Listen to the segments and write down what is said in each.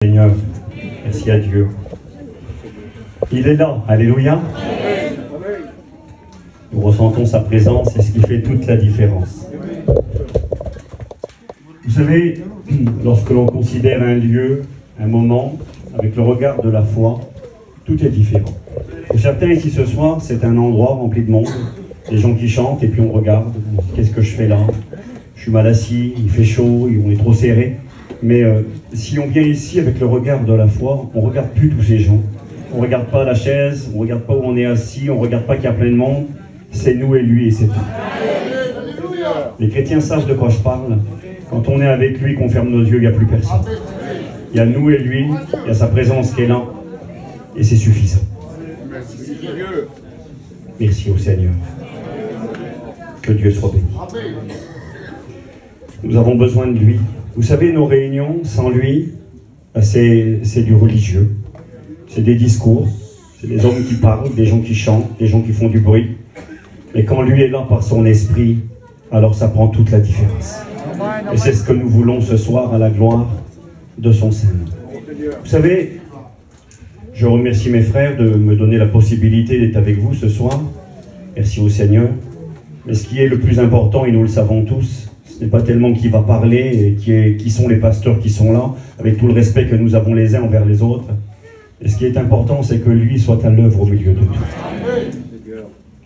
Seigneur, merci à Dieu. Il est là, alléluia. Nous ressentons sa présence, c'est ce qui fait toute la différence. Vous savez, lorsque l'on considère un lieu, un moment, avec le regard de la foi, tout est différent. Pour certains ici ce soir, c'est un endroit rempli de monde, des gens qui chantent et puis on regarde, qu'est-ce que je fais là? Je suis mal assis, il fait chaud, on est trop serré. Mais si on vient ici avec le regard de la foi, on ne regarde plus tous ces gens. On ne regarde pas la chaise, on ne regarde pas où on est assis, on ne regarde pas qu'il y a plein de monde. C'est nous et lui et c'est tout. Les chrétiens savent de quoi je parle. Quand on est avec lui, qu'on ferme nos yeux, il n'y a plus personne. Il y a nous et lui, il y a sa présence qui est là. Et c'est suffisant. Merci au Seigneur. Que Dieu soit béni. Nous avons besoin de lui. Vous savez, nos réunions, sans lui, c'est du religieux. C'est des discours, c'est des hommes qui parlent, des gens qui chantent, des gens qui font du bruit. Mais quand lui est là par son esprit, alors ça prend toute la différence. Et c'est ce que nous voulons ce soir à la gloire de son Seigneur. Vous savez, je remercie mes frères de me donner la possibilité d'être avec vous ce soir. Merci au Seigneur. Mais ce qui est le plus important, et nous le savons tous, ce n'est pas tellement qui va parler et qui sont les pasteurs qui sont là, avec tout le respect que nous avons les uns envers les autres. Et ce qui est important, c'est que lui soit à l'œuvre au milieu de tout.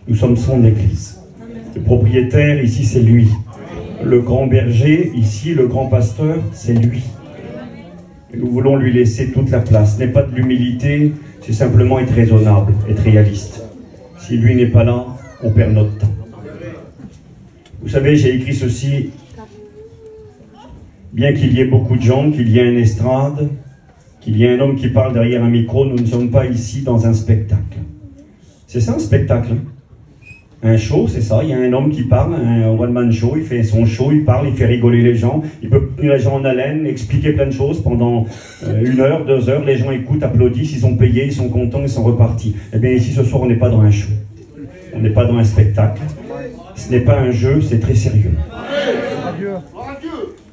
Nous sommes son église. Le propriétaire, ici, c'est lui. Le grand berger, ici, le grand pasteur, c'est lui. Et nous voulons lui laisser toute la place. Ce n'est pas de l'humilité, c'est simplement être raisonnable, être réaliste. Si lui n'est pas là, on perd notre temps. Vous savez, j'ai écrit ceci. Bien qu'il y ait beaucoup de gens, qu'il y ait une estrade, qu'il y ait un homme qui parle derrière un micro, nous ne sommes pas ici dans un spectacle. C'est ça un spectacle. Un show, c'est ça. Il y a un homme qui parle, un one-man show, il fait son show, il parle, il fait rigoler les gens, il peut tenir les gens en haleine, expliquer plein de choses pendant 1 heure, 2 heures, les gens écoutent, applaudissent, ils sont payés, ils sont contents, ils sont repartis. Eh bien ici ce soir, on n'est pas dans un show. On n'est pas dans un spectacle. Ce n'est pas un jeu, c'est très sérieux.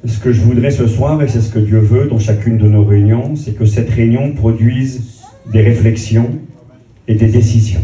Ce que je voudrais ce soir, et c'est ce que Dieu veut dans chacune de nos réunions, c'est que cette réunion produise des réflexions et des décisions.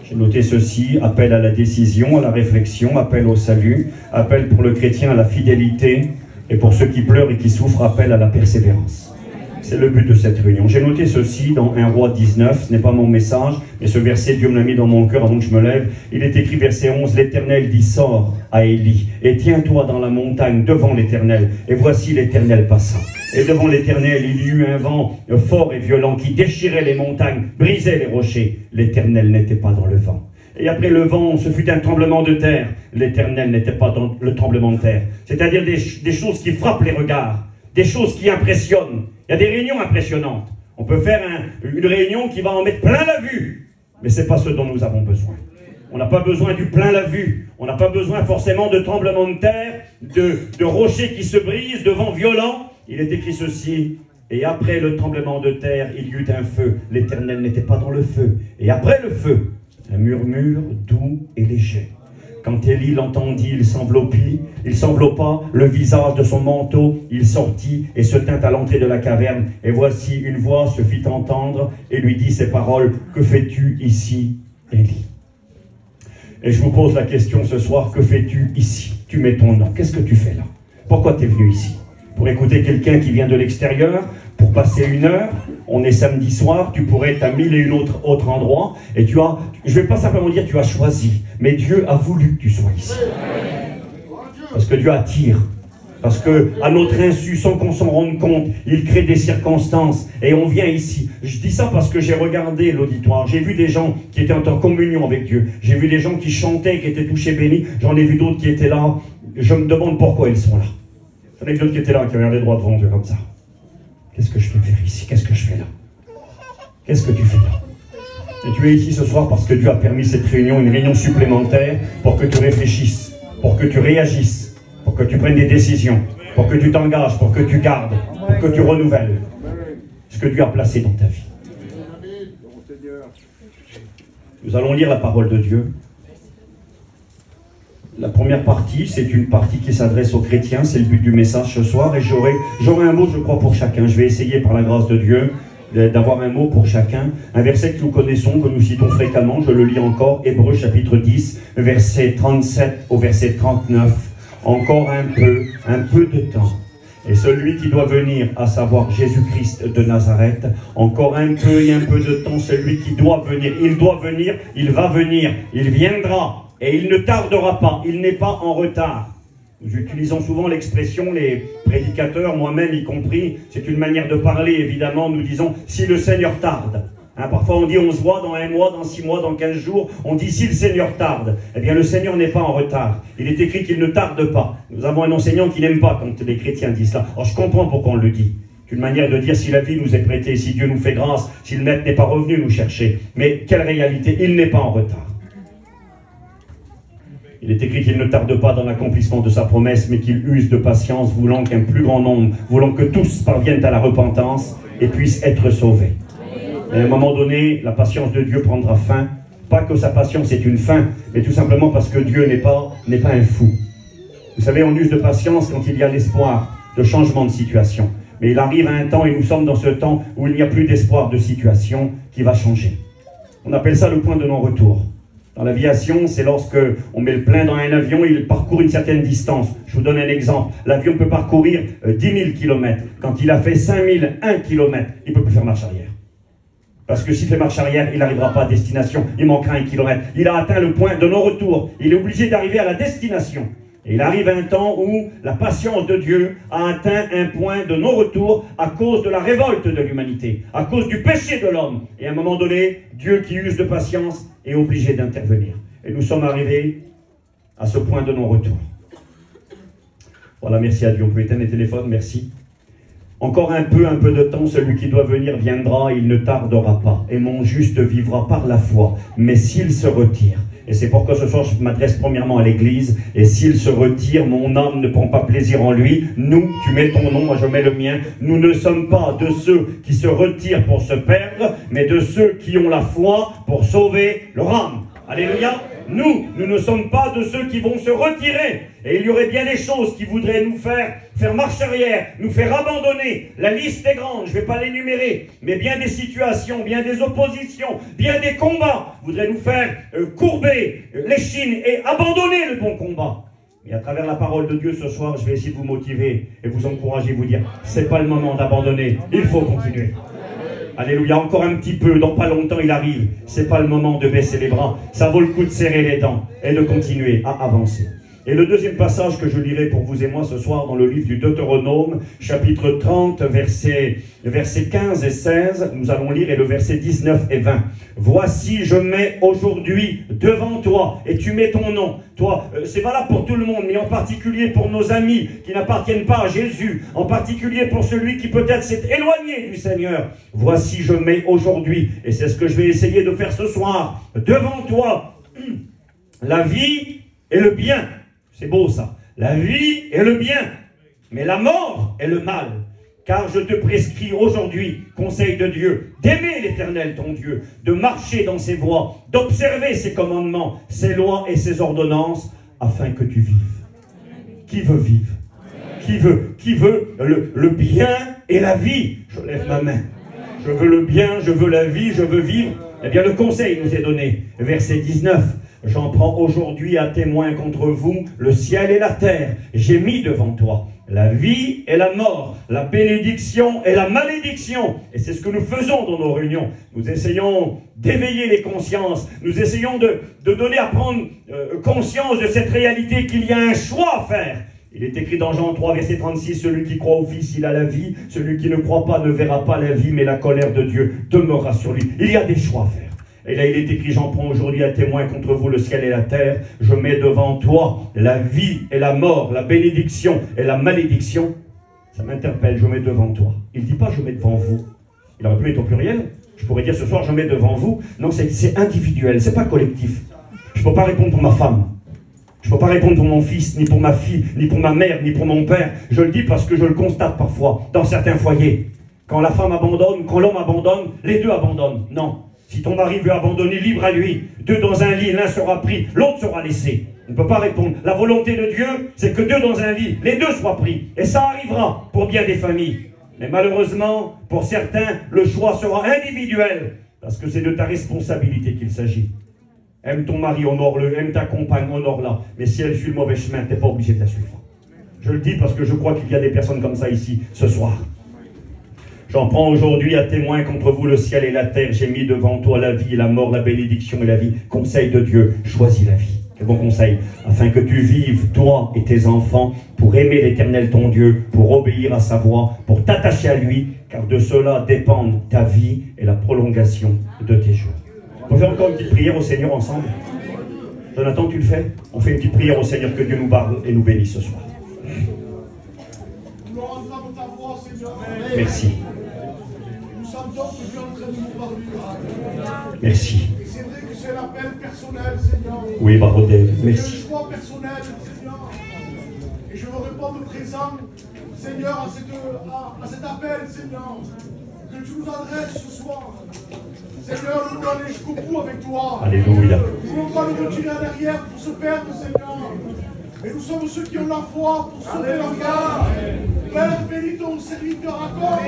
J'ai noté ceci: appel à la décision, à la réflexion, appel au salut, appel pour le chrétien à la fidélité, et pour ceux qui pleurent et qui souffrent, appel à la persévérance. C'est le but de cette réunion. J'ai noté ceci dans 1 Roi 19, ce n'est pas mon message, mais ce verset, Dieu me l'a mis dans mon cœur avant que je me lève. Il est écrit, verset 11, l'Éternel dit, sors à Élie, et tiens-toi dans la montagne devant l'Éternel. Et voici l'Éternel passa. Et devant l'Éternel, il y eut un vent fort et violent qui déchirait les montagnes, brisait les rochers. L'Éternel n'était pas dans le vent. Et après le vent, ce fut un tremblement de terre. L'Éternel n'était pas dans le tremblement de terre. C'est-à-dire des choses qui frappent les regards, des choses qui impressionnent. Il y a des réunions impressionnantes. On peut faire une réunion qui va en mettre plein la vue. Mais ce n'est pas ce dont nous avons besoin. On n'a pas besoin du plein la vue. On n'a pas besoin forcément de tremblements de terre, de rochers qui se brisent, de vents violents. Il est écrit ceci. Et après le tremblement de terre, il y eut un feu. L'Éternel n'était pas dans le feu. Et après le feu, un murmure doux et léger. Quand Élie l'entendit, il s'enveloppa le visage de son manteau, il sortit et se tint à l'entrée de la caverne. Et voici, une voix se fit entendre et lui dit ces paroles: que fais-tu ici, Élie? Et je vous pose la question ce soir: que fais-tu ici? Tu mets ton nom. Qu'est-ce que tu fais là? Pourquoi tu es venu ici? Pour écouter quelqu'un qui vient de l'extérieur? Pour passer 1 heure? On est samedi soir, tu pourrais être à 1001 autres endroits, et je ne vais pas simplement dire tu as choisi, mais Dieu a voulu que tu sois ici. Parce que Dieu attire. Parce que, à notre insu, sans qu'on s'en rende compte, il crée des circonstances, et on vient ici. Je dis ça parce que j'ai regardé l'auditoire, j'ai vu des gens qui étaient en communion avec Dieu, j'ai vu des gens qui chantaient, qui étaient touchés, bénis, j'en ai vu d'autres qui étaient là, je me demande pourquoi ils sont là. J'en ai vu d'autres qui étaient là, qui regardaient droit devant Dieu comme ça. Qu'est-ce que je fais faire ici? Qu'est-ce que je fais là? Qu'est-ce que tu fais là? Et tu es ici ce soir parce que Dieu a permis cette réunion, une réunion supplémentaire, pour que tu réfléchisses, pour que tu réagisses, pour que tu prennes des décisions, pour que tu t'engages, pour que tu gardes, pour que tu renouvelles ce que Dieu a placé dans ta vie. Nous allons lire la parole de Dieu. La première partie, c'est une partie qui s'adresse aux chrétiens, c'est le but du message ce soir, et j'aurai un mot, je crois, pour chacun. Je vais essayer, par la grâce de Dieu, d'avoir un mot pour chacun. Un verset que nous connaissons, que nous citons fréquemment, je le lis encore, Hébreux chapitre 10, verset 37 au verset 39. Encore un peu de temps. Et celui qui doit venir, à savoir Jésus-Christ de Nazareth, encore un peu et un peu de temps, celui qui doit venir, il va venir, il viendra. Et il ne tardera pas, il n'est pas en retard. Nous utilisons souvent l'expression, les prédicateurs, moi-même y compris, c'est une manière de parler, évidemment, nous disons « si le Seigneur tarde ». Parfois on dit on se voit dans 1 mois, dans 6 mois, dans 15 jours, on dit si le Seigneur tarde. Eh bien le Seigneur n'est pas en retard. Il est écrit qu'il ne tarde pas. Nous avons un enseignant qui n'aime pas quand les chrétiens disent cela. Alors je comprends pourquoi on le dit. C'est une manière de dire si la vie nous est prêtée, si Dieu nous fait grâce, si le Maître n'est pas revenu nous chercher. Mais quelle réalité, il n'est pas en retard. Il est écrit qu'il ne tarde pas dans l'accomplissement de sa promesse, mais qu'il use de patience, voulant qu'un plus grand nombre, voulant que tous parviennent à la repentance et puissent être sauvés. Et à un moment donné, la patience de Dieu prendra fin. Pas que sa patience est une fin, mais tout simplement parce que Dieu n'est pas un fou. Vous savez, on use de patience quand il y a l'espoir de changement de situation. Mais il arrive à un temps, et nous sommes dans ce temps, où il n'y a plus d'espoir de situation qui va changer. On appelle ça le point de non-retour. Dans l'aviation, c'est lorsque on met le plein dans un avion, il parcourt une certaine distance. Je vous donne un exemple. L'avion peut parcourir 10 000 km. Quand il a fait 5 001 km, il ne peut plus faire marche arrière. Parce que s'il fait marche arrière, il n'arrivera pas à destination. Il manquera 1 kilomètre. Il a atteint le point de non-retour. Il est obligé d'arriver à la destination. Et il arrive un temps où la patience de Dieu a atteint un point de non-retour à cause de la révolte de l'humanité, à cause du péché de l'homme. Et à un moment donné, Dieu qui use de patience est obligé d'intervenir. Et nous sommes arrivés à ce point de non-retour. Voilà, merci à Dieu. On peut éteindre les téléphones, merci. Encore un peu de temps, celui qui doit venir viendra, il ne tardera pas. Et mon juste vivra par la foi. Mais s'il se retire, et c'est pourquoi ce soir je m'adresse premièrement à l'Église, et s'il se retire, mon âme ne prend pas plaisir en lui. Nous, tu mets ton nom, moi je mets le mien. Nous ne sommes pas de ceux qui se retirent pour se perdre, mais de ceux qui ont la foi pour sauver leur âme. Alléluia. Nous ne sommes pas de ceux qui vont se retirer. Et il y aurait bien des choses qui voudraient nous faire marche arrière, nous faire abandonner. La liste est grande, je ne vais pas l'énumérer. Mais bien des situations, bien des oppositions, bien des combats voudraient nous faire courber l'échine et abandonner le bon combat. Et à travers la parole de Dieu ce soir, je vais essayer de vous motiver et vous encourager, vous dire, c'est pas le moment d'abandonner, il faut continuer. Alléluia, encore un petit peu, dans pas longtemps il arrive. C'est pas le moment de baisser les bras. Ça vaut le coup de serrer les dents et de continuer à avancer. Et le deuxième passage que je lirai pour vous et moi ce soir dans le livre du Deutéronome, chapitre 30, versets 15 et 16, nous allons lire, et le verset 19 et 20. Voici, je mets aujourd'hui devant toi, et tu mets ton nom. Toi, c'est valable pour tout le monde, mais en particulier pour nos amis qui n'appartiennent pas à Jésus, en particulier pour celui qui peut-être s'est éloigné du Seigneur. Voici, je mets aujourd'hui, et c'est ce que je vais essayer de faire ce soir, devant toi, la vie et le bien. C'est beau ça. La vie est le bien, mais la mort est le mal. Car je te prescris aujourd'hui, conseil de Dieu, d'aimer l'Éternel ton Dieu, de marcher dans ses voies, d'observer ses commandements, ses lois et ses ordonnances, afin que tu vives. Qui veut vivre? Qui veut le bien et la vie? Je lève ma main. Je veux le bien, je veux la vie, je veux vivre. Eh bien, le conseil nous est donné. Verset 19. J'en prends aujourd'hui à témoin contre vous le ciel et la terre. J'ai mis devant toi la vie et la mort, la bénédiction et la malédiction. Et c'est ce que nous faisons dans nos réunions. Nous essayons d'éveiller les consciences. Nous essayons de donner à prendre conscience de cette réalité qu'il y a un choix à faire. Il est écrit dans Jean 3, verset 36, celui qui croit au Fils, il a la vie. Celui qui ne croit pas ne verra pas la vie, mais la colère de Dieu demeurera sur lui. Il y a des choix à faire. Et là, il est écrit, j'en prends aujourd'hui à témoin contre vous le ciel et la terre. Je mets devant toi la vie et la mort, la bénédiction et la malédiction. Ça m'interpelle, je mets devant toi. Il ne dit pas, je mets devant vous. Il aurait pu mettre au pluriel. Je pourrais dire, ce soir, je mets devant vous. Non, c'est individuel, c'est pas collectif. Je ne peux pas répondre pour ma femme. Je ne peux pas répondre pour mon fils, ni pour ma fille, ni pour ma mère, ni pour mon père. Je le dis parce que je le constate parfois, dans certains foyers. Quand la femme abandonne, quand l'homme abandonne, les deux abandonnent. Non. Si ton mari veut abandonner, libre à lui. Deux dans un lit, l'un sera pris, l'autre sera laissé. On ne peut pas répondre. La volonté de Dieu, c'est que deux dans un lit, les deux soient pris. Et ça arrivera pour bien des familles. Mais malheureusement, pour certains, le choix sera individuel. Parce que c'est de ta responsabilité qu'il s'agit. Aime ton mari, honore-le. Aime ta compagne, honore-la. Mais si elle suit le mauvais chemin, tu n'es pas obligé de la suivre. Je le dis parce que je crois qu'il y a des personnes comme ça ici, ce soir. J'en prends aujourd'hui à témoin contre vous le ciel et la terre. J'ai mis devant toi la vie et la mort, la bénédiction et la vie. Conseil de Dieu, choisis la vie. Quel bon conseil. Afin que tu vives, toi et tes enfants, pour aimer l'Éternel ton Dieu, pour obéir à sa voix, pour t'attacher à lui, car de cela dépendent ta vie et la prolongation de tes jours. On peut faire encore une petite prière au Seigneur ensemble. Jonathan, tu le fais? On fait une petite prière au Seigneur, que Dieu nous parle et nous bénisse ce soir. Merci. Merci. C'est vrai que c'est l'appel personnel, Seigneur. Oui, bravo Dave. Merci. C'est le choix personnel, Seigneur. Et je veux répondre présent, Seigneur, à cet appel, Seigneur, que tu nous adresses ce soir. Seigneur, nous voulons aller jusqu'au bout avec toi. Alléluia. Nous ne voulons pas nous retirer à l'arrière pour se perdre, Seigneur. Mais nous sommes ceux qui ont la foi pour sauver leur cœur. Père, bénis ton serviteur encore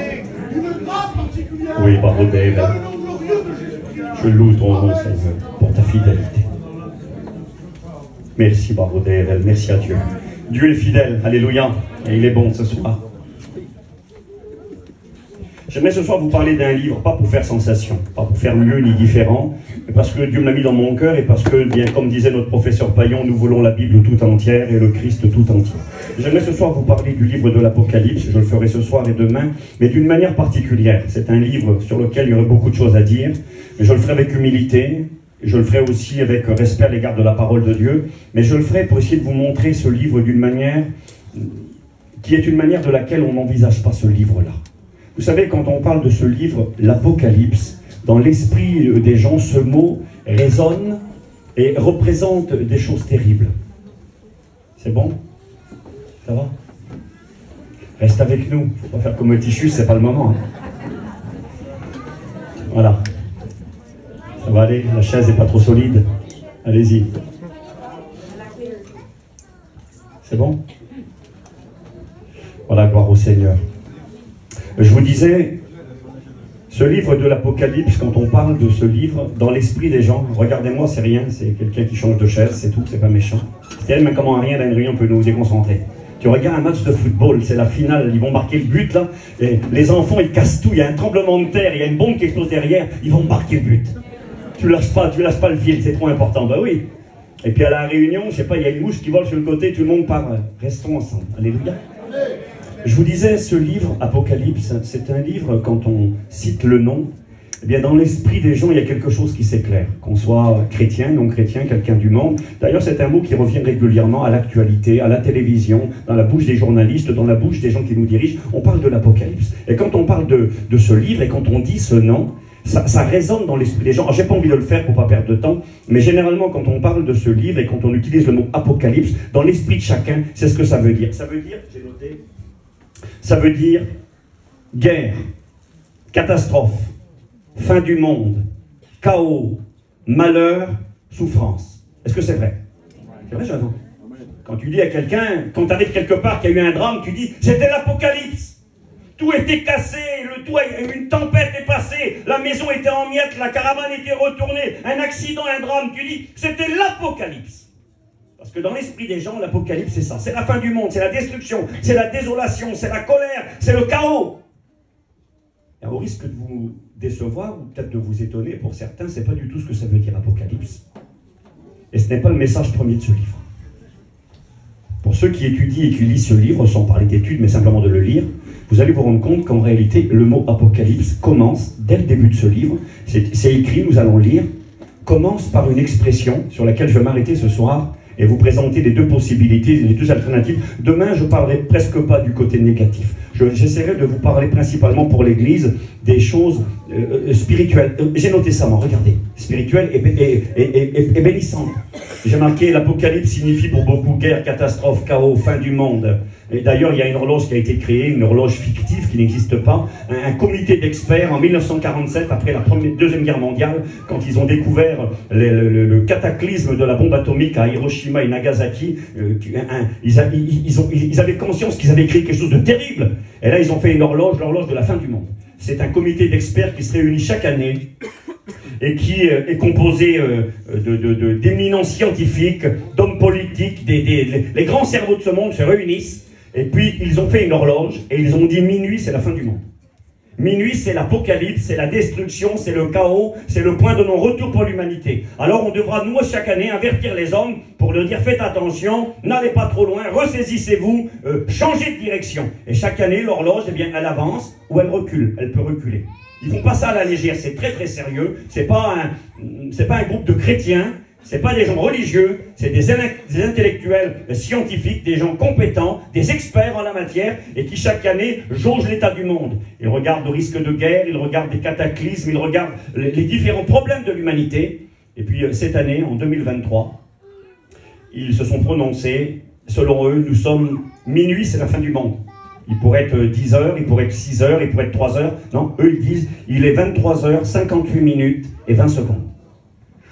une grâce particulière. Oui, bravo Dave. Dans le nom glorieux de Jésus-Christ. Je loue ton nom, Seigneur, pour ta fidélité. Merci, bravo Dave. Merci à Dieu. Dieu est fidèle. Alléluia. Et il est bon ce soir. J'aimerais ce soir vous parler d'un livre, pas pour faire sensation, pas pour faire mieux ni différent, mais parce que Dieu me l'a mis dans mon cœur et parce que, bien comme disait notre professeur Paillon, nous voulons la Bible tout entière et le Christ tout entier. J'aimerais ce soir vous parler du livre de l'Apocalypse, je le ferai ce soir et demain, mais d'une manière particulière. C'est un livre sur lequel il y aurait beaucoup de choses à dire, mais je le ferai avec humilité, je le ferai aussi avec respect à l'égard de la parole de Dieu, mais je le ferai pour essayer de vous montrer ce livre d'une manière qui est une manière de laquelle on n'envisage pas ce livre-là. Vous savez, quand on parle de ce livre, l'Apocalypse, dans l'esprit des gens, ce mot résonne et représente des choses terribles. C'est bon? Ça va? Reste avec nous. Il ne faut pas faire comme un Tichus, c'est pas le moment. Voilà. Ça va aller? La chaise n'est pas trop solide. Allez-y. C'est bon? Voilà, gloire au Seigneur. Je vous disais, ce livre de l'Apocalypse, quand on parle de ce livre, dans l'esprit des gens, regardez-moi, c'est rien, c'est quelqu'un qui change de chaise, c'est tout, c'est pas méchant. C'est même comment rien dans une réunion peut nous déconcentrer. Tu regardes un match de football, c'est la finale, ils vont marquer le but là, et les enfants ils cassent tout, il y a un tremblement de terre, il y a une bombe qui explose derrière, ils vont marquer le but. Tu lâches pas le fil, c'est trop important, bah oui. Et puis à la réunion, je sais pas, il y a une mouche qui vole sur le côté, tout le monde part, restons ensemble, alléluia. Je vous disais, ce livre, Apocalypse, c'est un livre, quand on cite le nom, eh bien dans l'esprit des gens, il y a quelque chose qui s'éclaire. Qu'on soit chrétien, non chrétien, quelqu'un du monde. D'ailleurs, c'est un mot qui revient régulièrement à l'actualité, à la télévision, dans la bouche des journalistes, dans la bouche des gens qui nous dirigent. On parle de l'Apocalypse. Et quand on parle de ce livre, et quand on dit ce nom, ça résonne dans l'esprit des gens. Alors, j'ai pas envie de le faire pour pas perdre de temps, mais généralement, quand on parle de ce livre et quand on utilise le mot Apocalypse, dans l'esprit de chacun, c'est ce que ça veut dire. Ça veut dire, j'ai noté, ça veut dire guerre, catastrophe, fin du monde, chaos, malheur, souffrance. Est-ce que c'est vrai? C'est vrai, Jonathan? Quand tu dis à quelqu'un, quand tu arrives quelque part, qu'il y a eu un drame, tu dis, c'était l'Apocalypse. Tout était cassé, le toit, une tempête est passée, la maison était en miettes, la caravane était retournée, un accident, un drame, tu dis, c'était l'Apocalypse. Parce que dans l'esprit des gens, l'Apocalypse, c'est ça. C'est la fin du monde, c'est la destruction, c'est la désolation, c'est la colère, c'est le chaos. Et au risque de vous décevoir, ou peut-être de vous étonner, pour certains, c'est pas du tout ce que ça veut dire, Apocalypse. Et ce n'est pas le message premier de ce livre. Pour ceux qui étudient et qui lisent ce livre, sans parler d'études, mais simplement de le lire, vous allez vous rendre compte qu'en réalité, le mot Apocalypse commence, dès le début de ce livre, c'est écrit, nous allons lire, commence par une expression sur laquelle je vais m'arrêter ce soir, et vous présenter les deux possibilités, les deux alternatives. Demain, je ne parlerai presque pas du côté négatif. j'essaierai de vous parler principalement pour l'Église des choses spirituelles. J'ai noté ça, moi, regardez, spirituelles et bénissantes. J'ai marqué l'Apocalypse signifie pour beaucoup guerre, catastrophe, chaos, fin du monde. Et d'ailleurs, il y a une horloge qui a été créée, une horloge fictive qui n'existe pas, un comité d'experts en 1947, après la Deuxième Guerre mondiale, quand ils ont découvert le cataclysme de la bombe atomique à Hiroshima et Nagasaki, ils avaient conscience qu'ils avaient créé quelque chose de terrible. Et là, ils ont fait une horloge, l'horloge de la fin du monde. C'est un comité d'experts qui se réunit chaque année et qui est composé d'éminents scientifiques, d'hommes politiques, les grands cerveaux de ce monde se réunissent. Et puis, ils ont fait une horloge, et ils ont dit minuit, c'est la fin du monde. Minuit, c'est l'apocalypse, c'est la destruction, c'est le chaos, c'est le point de non-retour pour l'humanité. Alors, on devra, nous, chaque année, avertir les hommes pour leur dire, faites attention, n'allez pas trop loin, ressaisissez-vous, changez de direction. Et chaque année, l'horloge, eh bien, elle avance ou elle recule, elle peut reculer. Ils font pas ça à la légère, c'est très très sérieux, c'est pas un groupe de chrétiens, c'est pas des gens religieux, c'est des intellectuels scientifiques, des gens compétents, des experts en la matière, et qui chaque année jaugent l'état du monde. Ils regardent le risque de guerre, ils regardent des cataclysmes, ils regardent les différents problèmes de l'humanité. Et puis cette année, en 2023, ils se sont prononcés, selon eux, nous sommes minuit, c'est la fin du monde. Il pourrait être 10 heures, il pourrait être 6 heures, il pourrait être 3 heures. Non, eux ils disent, il est 23 heures, 58 minutes et 20 secondes.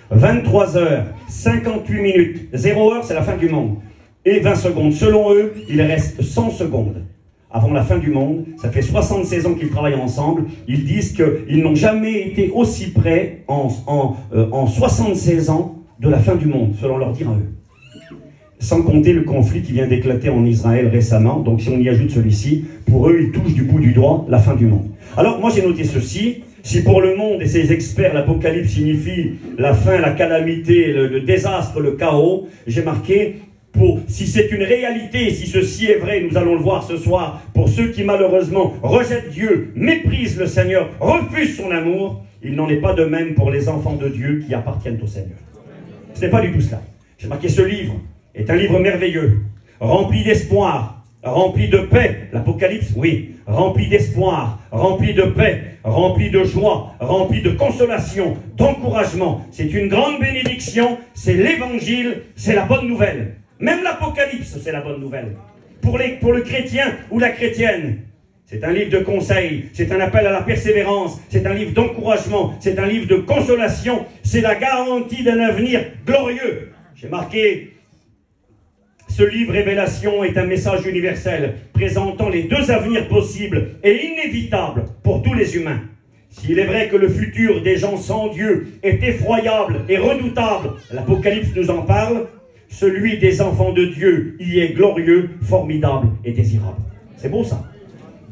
23 heures, 58 minutes, 0 heure, c'est la fin du monde. Et 20 secondes. Selon eux, il reste 100 secondes avant la fin du monde. Ça fait 76 ans qu'ils travaillent ensemble. Ils disent qu'ils n'ont jamais été aussi près en 76 ans de la fin du monde, selon leur dire à eux. Sans compter le conflit qui vient d'éclater en Israël récemment. Donc si on y ajoute celui-ci, pour eux, ils touchent du bout du doigt la fin du monde. Alors moi j'ai noté ceci. Si pour le monde et ses experts, l'apocalypse signifie la fin, la calamité, le désastre, le chaos, j'ai marqué, si c'est une réalité, si ceci est vrai, nous allons le voir ce soir, pour ceux qui malheureusement rejettent Dieu, méprisent le Seigneur, refusent son amour, il n'en est pas de même pour les enfants de Dieu qui appartiennent au Seigneur. Ce n'est pas du tout cela. J'ai marqué, ce livre est un livre merveilleux, rempli d'espoir, rempli de paix, l'Apocalypse, oui, rempli d'espoir, rempli de paix, rempli de joie, rempli de consolation, d'encouragement. C'est une grande bénédiction, c'est l'évangile, c'est la bonne nouvelle. Même l'Apocalypse, c'est la bonne nouvelle. Pour le chrétien ou la chrétienne, c'est un livre de conseil, c'est un appel à la persévérance, c'est un livre d'encouragement, c'est un livre de consolation, c'est la garantie d'un avenir glorieux. J'ai marqué, ce livre Révélation est un message universel présentant les deux avenirs possibles et inévitables pour tous les humains. S'il est vrai que le futur des gens sans Dieu est effroyable et redoutable, l'Apocalypse nous en parle, celui des enfants de Dieu y est glorieux, formidable et désirable. C'est beau ça.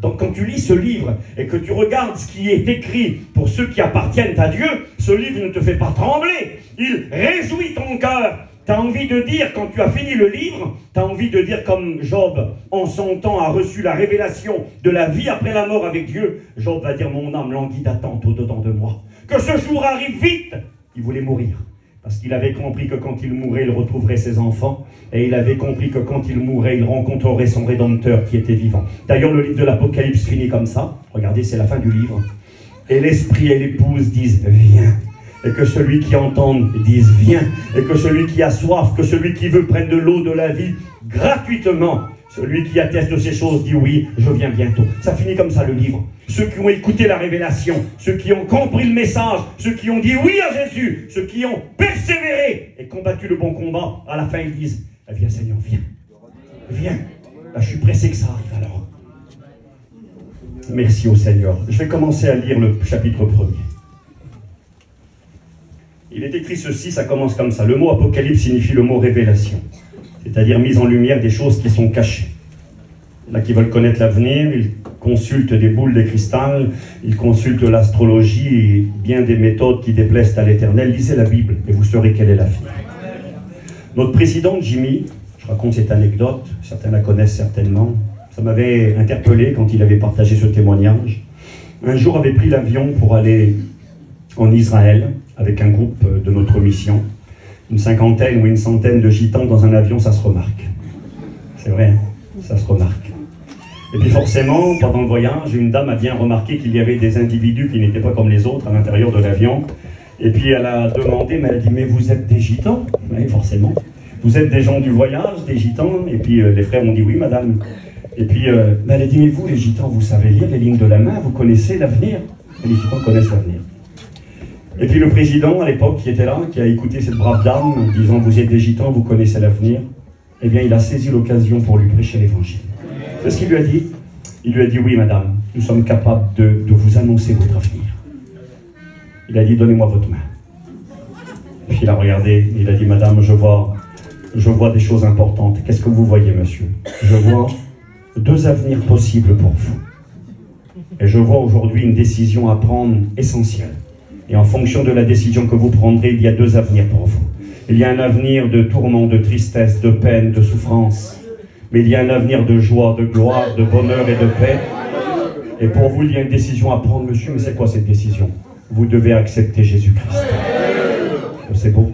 Donc quand tu lis ce livre et que tu regardes ce qui est écrit pour ceux qui appartiennent à Dieu, ce livre ne te fait pas trembler, il réjouit ton cœur. Tu as envie de dire, quand tu as fini le livre, tu as envie de dire comme Job, en son temps, a reçu la révélation de la vie après la mort avec Dieu. Job va dire, mon âme languit d'attente au-dedans de moi. Que ce jour arrive vite. Il voulait mourir. Parce qu'il avait compris que quand il mourrait, il retrouverait ses enfants. Et il avait compris que quand il mourrait, il rencontrerait son Rédempteur qui était vivant. D'ailleurs, le livre de l'Apocalypse finit comme ça. Regardez, c'est la fin du livre. Et l'esprit et l'épouse disent, viens. Et que celui qui entend dise viens, et que celui qui a soif, que celui qui veut prenne de l'eau de la vie gratuitement. Celui qui atteste de ces choses dit oui, je viens bientôt. Ça finit comme ça le livre. Ceux qui ont écouté la révélation, ceux qui ont compris le message, ceux qui ont dit oui à Jésus, ceux qui ont persévéré et combattu le bon combat, à la fin ils disent viens Seigneur, viens. Viens. Là, je suis pressé que ça arrive alors. Merci au Seigneur. Je vais commencer à lire le chapitre 1er. Il est écrit ceci, ça commence comme ça. Le mot apocalypse signifie le mot révélation, c'est-à-dire mise en lumière des choses qui sont cachées. Là qui veulent connaître l'avenir, ils consultent des boules de cristal, ils consultent l'astrologie et bien des méthodes qui déplaisent à l'Éternel. Lisez la Bible et vous saurez quelle est la vie. Notre président Jimmy, je raconte cette anecdote, certains la connaissent certainement, ça m'avait interpellé quand il avait partagé ce témoignage. Un jour avait pris l'avion pour aller en Israël, avec un groupe de notre mission. Une cinquantaine ou une centaine de gitans dans un avion, ça se remarque. C'est vrai, hein, ça se remarque. Et puis forcément, pendant le voyage, une dame a bien remarqué qu'il y avait des individus qui n'étaient pas comme les autres à l'intérieur de l'avion. Et puis elle a demandé, mais elle a dit, mais vous êtes des gitans? Oui, forcément. Vous êtes des gens du voyage, des gitans? Et puis les frères ont dit, oui, madame. Et puis elle a dit, mais vous, les gitans, vous savez lire les lignes de la main, vous connaissez l'avenir? Et les gitans connaissent l'avenir. Et puis le président, à l'époque, qui était là, qui a écouté cette brave dame, disant, vous êtes des gitans, vous connaissez l'avenir, eh bien, il a saisi l'occasion pour lui prêcher l'évangile. C'est ce qu'il lui a dit. Il lui a dit, oui, madame, nous sommes capables de vous annoncer votre avenir. Il a dit, donnez-moi votre main. Puis il a regardé, il a dit, madame, je vois des choses importantes. Qu'est-ce que vous voyez, monsieur? Je vois 2 avenirs possibles pour vous. Et je vois aujourd'hui une décision à prendre essentielle. Et en fonction de la décision que vous prendrez, il y a 2 avenirs pour vous. Il y a un avenir de tourment, de tristesse, de peine, de souffrance. Mais il y a un avenir de joie, de gloire, de bonheur et de paix. Et pour vous, il y a une décision à prendre, monsieur. Mais c'est quoi cette décision? Vous devez accepter Jésus-Christ. C'est beau.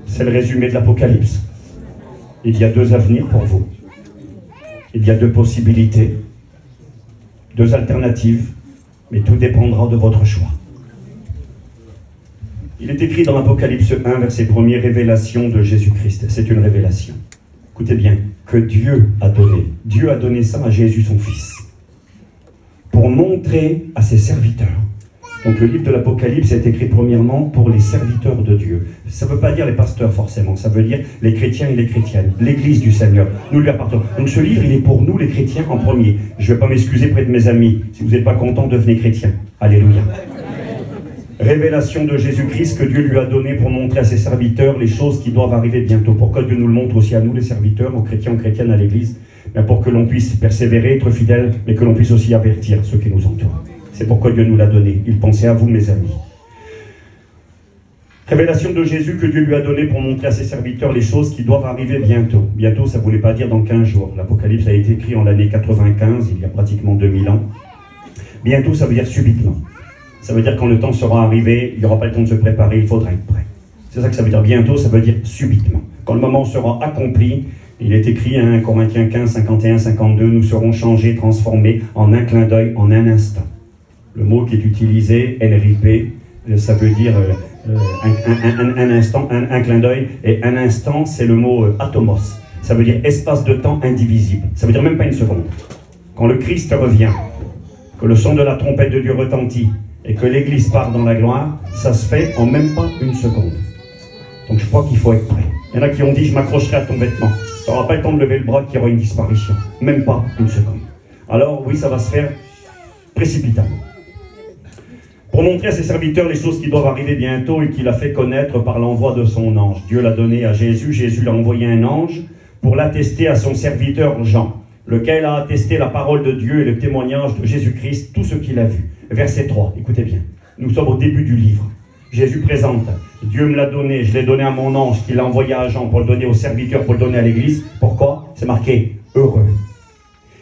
C'est le résumé de l'Apocalypse. Il y a 2 avenirs pour vous. Il y a 2 possibilités, 2 alternatives, mais tout dépendra de votre choix. Il est écrit dans l'Apocalypse 1, verset 1er, révélation de Jésus-Christ. C'est une révélation. Écoutez bien, que Dieu a donné. Dieu a donné ça à Jésus, son Fils, pour montrer à ses serviteurs. Donc le livre de l'Apocalypse est écrit premièrement pour les serviteurs de Dieu. Ça ne veut pas dire les pasteurs forcément, ça veut dire les chrétiens et les chrétiennes, l'Église du Seigneur. Nous lui appartenons. Donc ce livre, il est pour nous les chrétiens en premier. Je ne vais pas m'excuser près de mes amis. Si vous n'êtes pas contents, devenez chrétiens. Alléluia. Révélation de Jésus-Christ que Dieu lui a donné pour montrer à ses serviteurs les choses qui doivent arriver bientôt. Pourquoi Dieu nous le montre aussi à nous, les serviteurs, aux chrétiens, aux chrétiennes, à l'Église? Pour que l'on puisse persévérer, être fidèles, mais que l'on puisse aussi avertir ceux qui nous entourent. C'est pourquoi Dieu nous l'a donné. Il pensait à vous, mes amis. Révélation de Jésus que Dieu lui a donné pour montrer à ses serviteurs les choses qui doivent arriver bientôt. Bientôt, ça ne voulait pas dire dans 15 jours. L'Apocalypse a été écrit en l'année 95, il y a pratiquement 2000 ans. Bientôt, ça veut dire subitement. Ça veut dire quand le temps sera arrivé, il n'y aura pas le temps de se préparer, il faudra être prêt. C'est ça que ça veut dire. Bientôt, ça veut dire subitement. Quand le moment sera accompli, il est écrit, 1 Corinthiens 15, 51, 52, nous serons changés, transformés en un clin d'œil, en un instant. Le mot qui est utilisé, NRIP, ça veut dire un instant, un clin d'œil, et un instant, c'est le mot atomos. Ça veut dire espace de temps indivisible. Ça veut dire même pas une seconde. Quand le Christ revient, que le son de la trompette de Dieu retentit, et que l'Église part dans la gloire, ça se fait en même pas une seconde. Donc je crois qu'il faut être prêt. Il y en a qui ont dit, je m'accrocherai à ton vêtement. Tu n'auras pas le temps de lever le bras qu'il y aura une disparition. Même pas une seconde. Alors oui, ça va se faire précipitamment. Pour montrer à ses serviteurs les choses qui doivent arriver bientôt et qu'il a fait connaître par l'envoi de son ange. Dieu l'a donné à Jésus, Jésus l'a envoyé un ange pour l'attester à son serviteur Jean, lequel a attesté la parole de Dieu et le témoignage de Jésus-Christ, tout ce qu'il a vu. Verset 3, écoutez bien, nous sommes au début du livre. Jésus présente, Dieu me l'a donné, je l'ai donné à mon ange, qui l'a envoyé à Jean pour le donner aux serviteurs, pour le donner à l'Église. Pourquoi? C'est marqué heureux.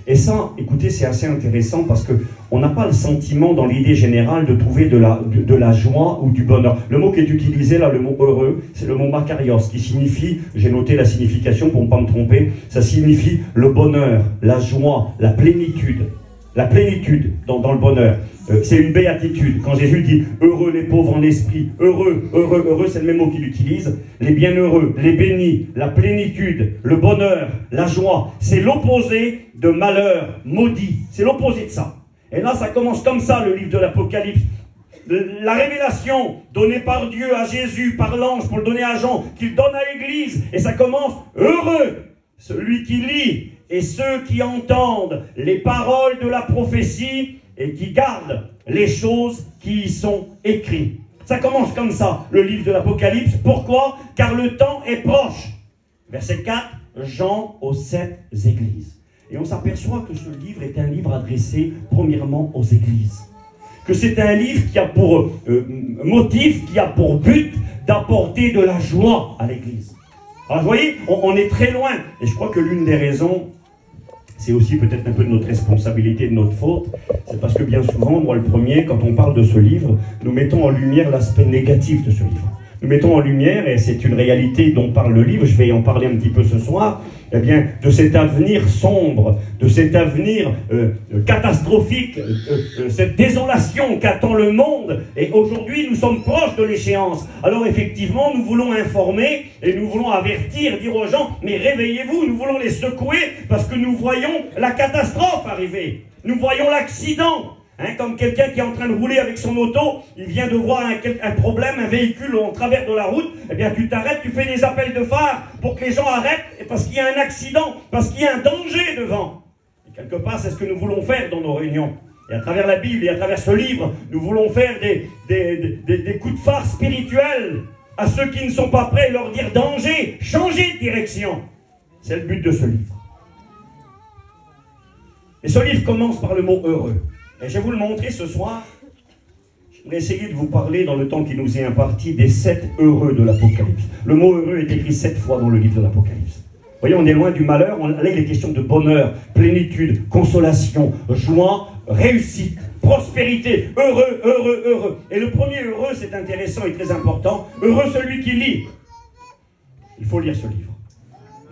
Et ça, écoutez, c'est assez intéressant parce qu'on n'a pas le sentiment dans l'idée générale de trouver de la joie ou du bonheur. Le mot qui est utilisé là, le mot heureux, c'est le mot makarios, qui signifie, j'ai noté la signification pour ne pas me tromper, ça signifie le bonheur, la joie, la plénitude. La plénitude dans le bonheur. C'est une béatitude. Quand Jésus dit « heureux les pauvres en esprit »,« heureux »,« heureux »,« heureux », c'est le même mot qu'il utilise. Les bienheureux, les bénis, la plénitude, le bonheur, la joie. C'est l'opposé de malheur, maudit. C'est l'opposé de ça. Et là, ça commence comme ça, le livre de l'Apocalypse. La révélation donnée par Dieu à Jésus, par l'ange, pour le donner à Jean, qu'il donne à l'Église. Et ça commence « heureux ». Celui qui lit et ceux qui entendent les paroles de la prophétie et qui gardent les choses qui y sont écrites. Ça commence comme ça, le livre de l'Apocalypse. Pourquoi? Car le temps est proche. Verset 4, Jean aux 7 églises. Et on s'aperçoit que ce livre est un livre adressé premièrement aux églises. Que c'est un livre qui a pour motif, qui a pour but d'apporter de la joie à l'église. Alors vous voyez, on est très loin. Et je crois que l'une des raisons, c'est aussi peut-être un peu de notre responsabilité, de notre faute. C'est parce que bien souvent, moi le premier, quand on parle de ce livre, nous mettons en lumière l'aspect négatif de ce livre. nous mettons en lumière, et c'est une réalité dont parle le livre, je vais en parler un petit peu ce soir, eh bien, de cet avenir sombre, de cet avenir catastrophique, cette désolation qu'attend le monde. Et aujourd'hui, nous sommes proches de l'échéance. Alors effectivement, nous voulons informer et nous voulons avertir, dire aux gens, mais réveillez-vous, nous voulons les secouer parce que nous voyons la catastrophe arriver. Nous voyons l'accident. Comme quelqu'un qui est en train de rouler avec son auto, il vient de voir un problème, un véhicule en travers de la route, eh bien tu t'arrêtes, tu fais des appels de phare pour que les gens arrêtent, parce qu'il y a un accident, parce qu'il y a un danger devant. Et quelque part, c'est ce que nous voulons faire dans nos réunions. Et à travers la Bible et à travers ce livre, nous voulons faire des coups de phare spirituels à ceux qui ne sont pas prêts, leur dire danger, changez de direction. C'est le but de ce livre. Et ce livre commence par le mot heureux. Et je vais vous le montrer ce soir. Je vais essayer de vous parler dans le temps qui nous est imparti des 7 heureux de l'Apocalypse. Le mot heureux est écrit 7 fois dans le livre de l'Apocalypse. Vous voyez, on est loin du malheur. Là, il est question de bonheur, plénitude, consolation, joie, réussite, prospérité. Heureux, heureux, heureux. Et le premier heureux, c'est intéressant et très important. Heureux celui qui lit. Il faut lire ce livre.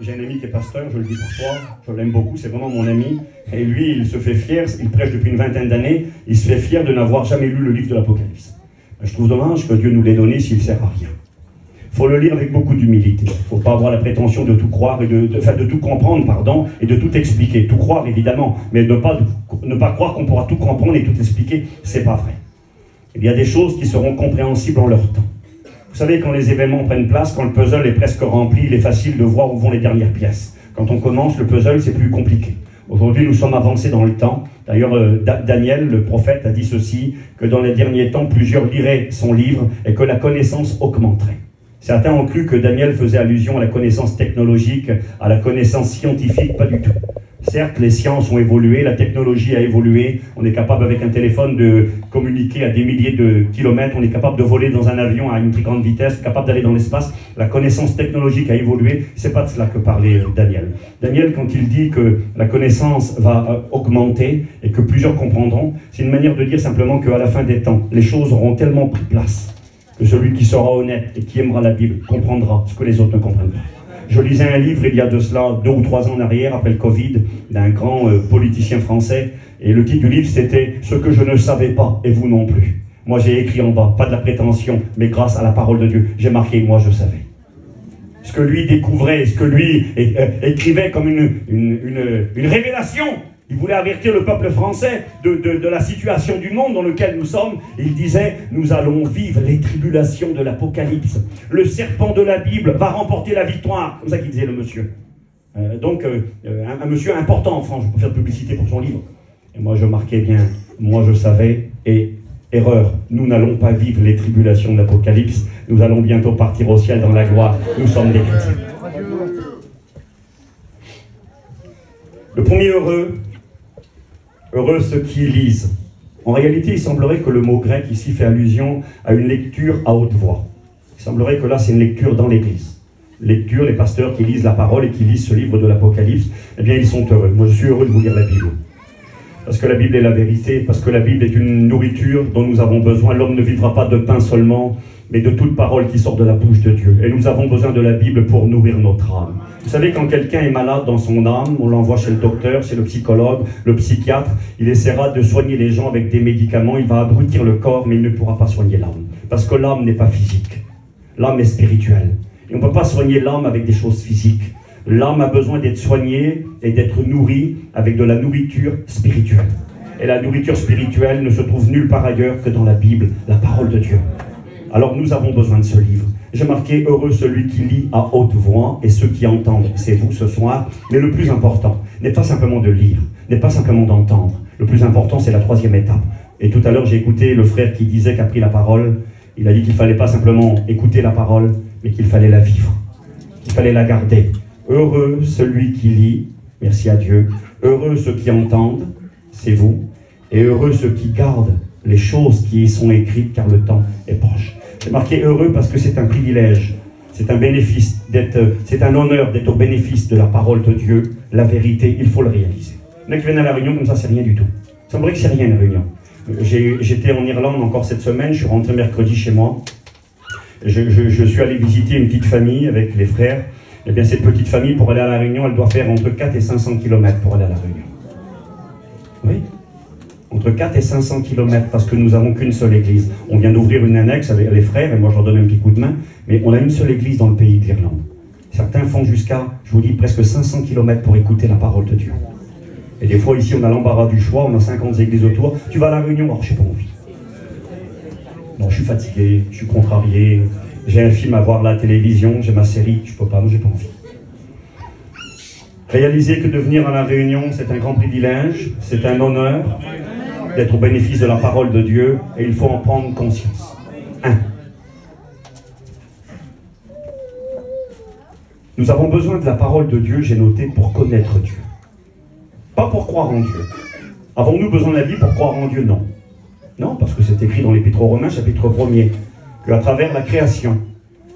J'ai un ami qui est pasteur, je le dis parfois, je l'aime beaucoup, c'est vraiment mon ami. Et lui, il se fait fier, il prêche depuis une vingtaine d'années, il se fait fier de n'avoir jamais lu le livre de l'Apocalypse. Je trouve dommage que Dieu nous l'ait donné s'il ne sert à rien. Il faut le lire avec beaucoup d'humilité. Il ne faut pas avoir la prétention de tout croire, et de tout comprendre, pardon, et de tout expliquer. Tout croire, évidemment, mais ne pas croire qu'on pourra tout comprendre et tout expliquer, c'est pas vrai. Il y a des choses qui seront compréhensibles en leur temps. Vous savez, quand les événements prennent place, quand le puzzle est presque rempli, il est facile de voir où vont les dernières pièces. Quand on commence le puzzle, c'est plus compliqué. Aujourd'hui, nous sommes avancés dans le temps. D'ailleurs, Daniel, le prophète, a dit ceci, que dans les derniers temps, plusieurs liraient son livre et que la connaissance augmenterait. Certains ont cru que Daniel faisait allusion à la connaissance technologique, à la connaissance scientifique, pas du tout. Certes, les sciences ont évolué, la technologie a évolué, on est capable avec un téléphone de communiquer à des milliers de kilomètres, on est capable de voler dans un avion à une très grande vitesse, capable d'aller dans l'espace. La connaissance technologique a évolué, c'est pas de cela que parlait Daniel. Daniel, quand il dit que la connaissance va augmenter et que plusieurs comprendront, c'est une manière de dire simplement qu'à la fin des temps, les choses auront tellement pris place que celui qui sera honnête et qui aimera la Bible comprendra ce que les autres ne comprennent pas. Je lisais un livre il y a de cela 2 ou 3 ans en arrière, après le Covid, d'un grand politicien français. Et le titre du livre, c'était « Ce que je ne savais pas, et vous non plus ». Moi, j'ai écrit en bas, pas de la prétention, mais grâce à la parole de Dieu, j'ai marqué « Moi, je savais ». Ce que lui découvrait, ce que lui écrivait comme une révélation. Il voulait avertir le peuple français de la situation du monde dans lequel nous sommes. Il disait, nous allons vivre les tribulations de l'Apocalypse. Le serpent de la Bible va remporter la victoire. Comme ça qu'il disait le monsieur. Un monsieur important en France, je peux faire de publicité pour son livre. Et moi je marquais bien, moi je savais, et erreur, nous n'allons pas vivre les tribulations de l'Apocalypse. Nous allons bientôt partir au ciel dans la gloire. Nous sommes des chrétiens. Le premier heureux ceux qui lisent. En réalité, il semblerait que le mot grec ici fait allusion à une lecture à haute voix. Il semblerait que là, c'est une lecture dans l'église. Lecture, les pasteurs qui lisent la parole et qui lisent ce livre de l'Apocalypse, eh bien, ils sont heureux. Moi, je suis heureux de vous lire la Bible. Parce que la Bible est la vérité, parce que la Bible est une nourriture dont nous avons besoin. L'homme ne vivra pas de pain seulement, mais de toute parole qui sort de la bouche de Dieu. Et nous avons besoin de la Bible pour nourrir notre âme. Vous savez, quand quelqu'un est malade dans son âme, on l'envoie chez le docteur, chez le psychologue, le psychiatre, il essaiera de soigner les gens avec des médicaments, il va abrutir le corps, mais il ne pourra pas soigner l'âme. Parce que l'âme n'est pas physique. L'âme est spirituelle. Et on ne peut pas soigner l'âme avec des choses physiques. L'âme a besoin d'être soignée et d'être nourrie avec de la nourriture spirituelle. Et la nourriture spirituelle ne se trouve nulle part ailleurs que dans la Bible, la parole de Dieu. Alors nous avons besoin de ce livre. J'ai marqué « Heureux celui qui lit à haute voix et ceux qui entendent ». C'est vous ce soir. Mais le plus important n'est pas simplement de lire, n'est pas simplement d'entendre. Le plus important, c'est la 3e étape. Et tout à l'heure, j'ai écouté le frère qui disait, qu'a pris la parole. Il a dit qu'il ne fallait pas simplement écouter la parole, mais qu'il fallait la vivre. Qu'il fallait la garder. Heureux celui qui lit, merci à Dieu. Heureux ceux qui entendent, c'est vous. Et heureux ceux qui gardent les choses qui y sont écrites, car le temps est proche. J'ai marqué heureux parce que c'est un privilège, c'est un bénéfice, c'est un honneur d'être au bénéfice de la parole de Dieu, la vérité, il faut le réaliser. Il y en a qui viennent à la réunion comme ça, c'est rien du tout. Ça me paraît que c'est rien la réunion. J'étais en Irlande encore cette semaine, je suis rentré mercredi chez moi. Je suis allé visiter une petite famille avec les frères. Eh bien, cette petite famille, pour aller à La Réunion, elle doit faire entre 4 et 500 km pour aller à La Réunion. Oui, entre 4 et 500 km, parce que nous n'avons qu'une seule église. On vient d'ouvrir une annexe avec les frères, et moi je leur donne un petit coup de main, mais on a une seule église dans le pays de l'Irlande. Certains font jusqu'à, je vous dis, presque 500 km pour écouter la parole de Dieu. Et des fois, ici, on a l'embarras du choix, on a 50 églises autour. Tu vas à La Réunion? Alors, je n'ai pas envie. Non, je suis fatigué, je suis contrarié, j'ai un film à voir à la télévision, j'ai ma série, je ne peux pas, moi, j'ai pas envie. Réaliser que de venir à La Réunion, c'est un grand privilège, c'est un honneur d'être au bénéfice de la parole de Dieu, et il faut en prendre conscience. 1. Nous avons besoin de la parole de Dieu, j'ai noté, pour connaître Dieu. Pas pour croire en Dieu. Avons-nous besoin de la Bible pour croire en Dieu? Non. Non, parce que c'est écrit dans l'Épître aux Romains, chapitre 1er, qu'à travers la création,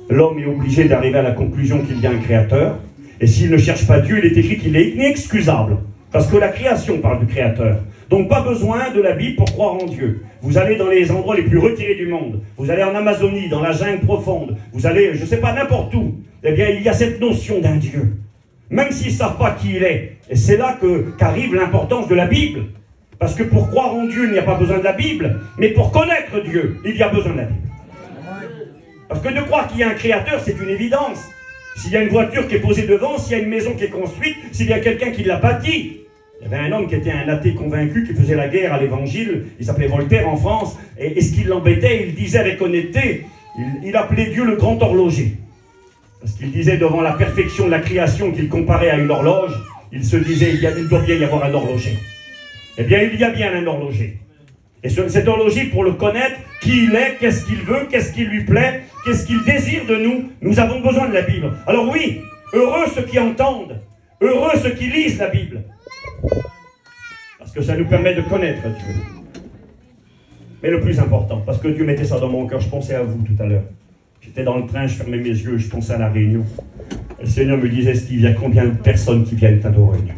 l'homme est obligé d'arriver à la conclusion qu'il y a un créateur, et s'il ne cherche pas Dieu, il est écrit qu'il est inexcusable, parce que la création parle du créateur. Donc pas besoin de la Bible pour croire en Dieu. Vous allez dans les endroits les plus retirés du monde, vous allez en Amazonie, dans la jungle profonde, vous allez, je ne sais pas, n'importe où, eh bien il y a cette notion d'un Dieu. Même s'ils ne savent pas qui il est. Et c'est là qu'arrive l'importance de la Bible. Parce que pour croire en Dieu, il n'y a pas besoin de la Bible, mais pour connaître Dieu, il y a besoin de la Bible. Parce que de croire qu'il y a un créateur, c'est une évidence. S'il y a une voiture qui est posée devant, s'il y a une maison qui est construite, s'il y a quelqu'un qui l'a bâti. Il y avait un homme qui était un athée convaincu, qui faisait la guerre à l'évangile, il s'appelait Voltaire en France, et ce qui l'embêtait, il disait avec honnêteté, il appelait Dieu le grand horloger. Parce qu'il disait devant la perfection de la création qu'il comparait à une horloge, il se disait, il doit bien y avoir un horloger. Eh bien, il y a bien un horloger. Et cet horloger, pour le connaître, qui il est, qu'est-ce qu'il veut, qu'est-ce qui lui plaît, qu'est-ce qu'il désire de nous, nous avons besoin de la Bible. Alors oui, heureux ceux qui entendent, heureux ceux qui lisent la Bible. Parce que ça nous permet de connaître Dieu. Mais le plus important, parce que Dieu mettait ça dans mon cœur, je pensais à vous tout à l'heure. J'étais dans le train, je fermais mes yeux, je pensais à La Réunion. Le Seigneur me disait, Steve, il y a combien de personnes qui viennent à nos réunions?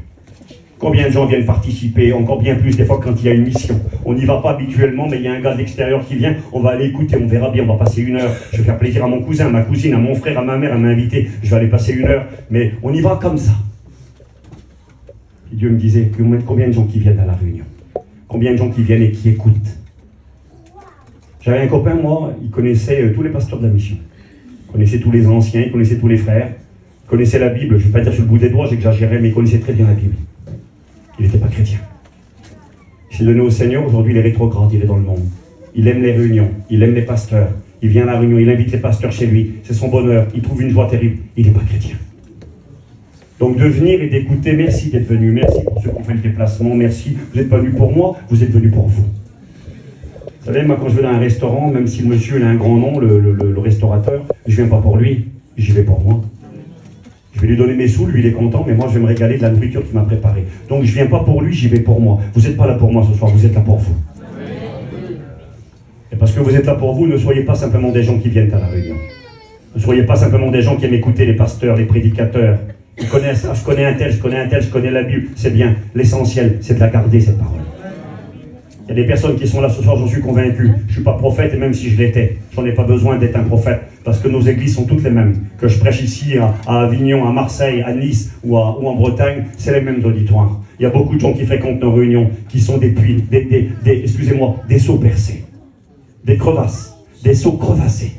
Combien de gens viennent participer? Encore bien plus des fois quand il y a une mission. On n'y va pas habituellement, mais il y a un gars de l'extérieur qui vient, on va aller écouter, on verra bien, on va passer 1 heure. Je vais faire plaisir à mon cousin, à ma cousine, à mon frère, à ma mère, à m'inviter. Je vais aller passer 1 heure, mais on y va comme ça. Et Dieu me disait, combien de gens qui viennent à La Réunion? Combien de gens qui viennent et qui écoutent? J'avais un copain, moi, il connaissait tous les pasteurs de la mission. Il connaissait tous les anciens, il connaissait tous les frères. Il connaissait la Bible, je ne vais pas dire sur le bout des doigts, j'exagérais, mais il connaissait très bien la Bible. Il n'était pas chrétien. Il s'est donné au Seigneur, aujourd'hui il est rétrograde, il est dans le monde. Il aime les réunions, il aime les pasteurs. Il vient à La Réunion, il invite les pasteurs chez lui. C'est son bonheur, il trouve une joie terrible. Il n'est pas chrétien. Donc de venir et d'écouter, merci d'être venu, merci pour ceux qui ont fait le déplacement, merci. Vous n'êtes pas venu pour moi, vous êtes venu pour vous. Vous savez, moi quand je vais dans un restaurant, même si le monsieur il a un grand nom, le restaurateur, je ne viens pas pour lui, j'y vais pour moi. Je vais lui donner mes sous, lui il est content, mais moi je vais me régaler de la nourriture qu'il m'a préparée. Donc je ne viens pas pour lui, j'y vais pour moi. Vous n'êtes pas là pour moi ce soir, vous êtes là pour vous. Et parce que vous êtes là pour vous, ne soyez pas simplement des gens qui viennent à La Réunion. Ne soyez pas simplement des gens qui aiment écouter les pasteurs, les prédicateurs. Ils connaissent, ah, je connais un tel, je connais un tel, je connais la Bible. C'est bien, l'essentiel, c'est de la garder cette parole. Il y a des personnes qui sont là ce soir, j'en suis convaincu. Je ne suis pas prophète, et même si je l'étais, j'en ai pas besoin d'être un prophète, parce que nos églises sont toutes les mêmes. Que je prêche ici, à Avignon, à Marseille, à Nice ou en Bretagne, c'est les mêmes auditoires. Il y a beaucoup de gens qui fréquentent nos réunions, qui sont des puits, des seaux percés, des crevasses, des seaux crevassés.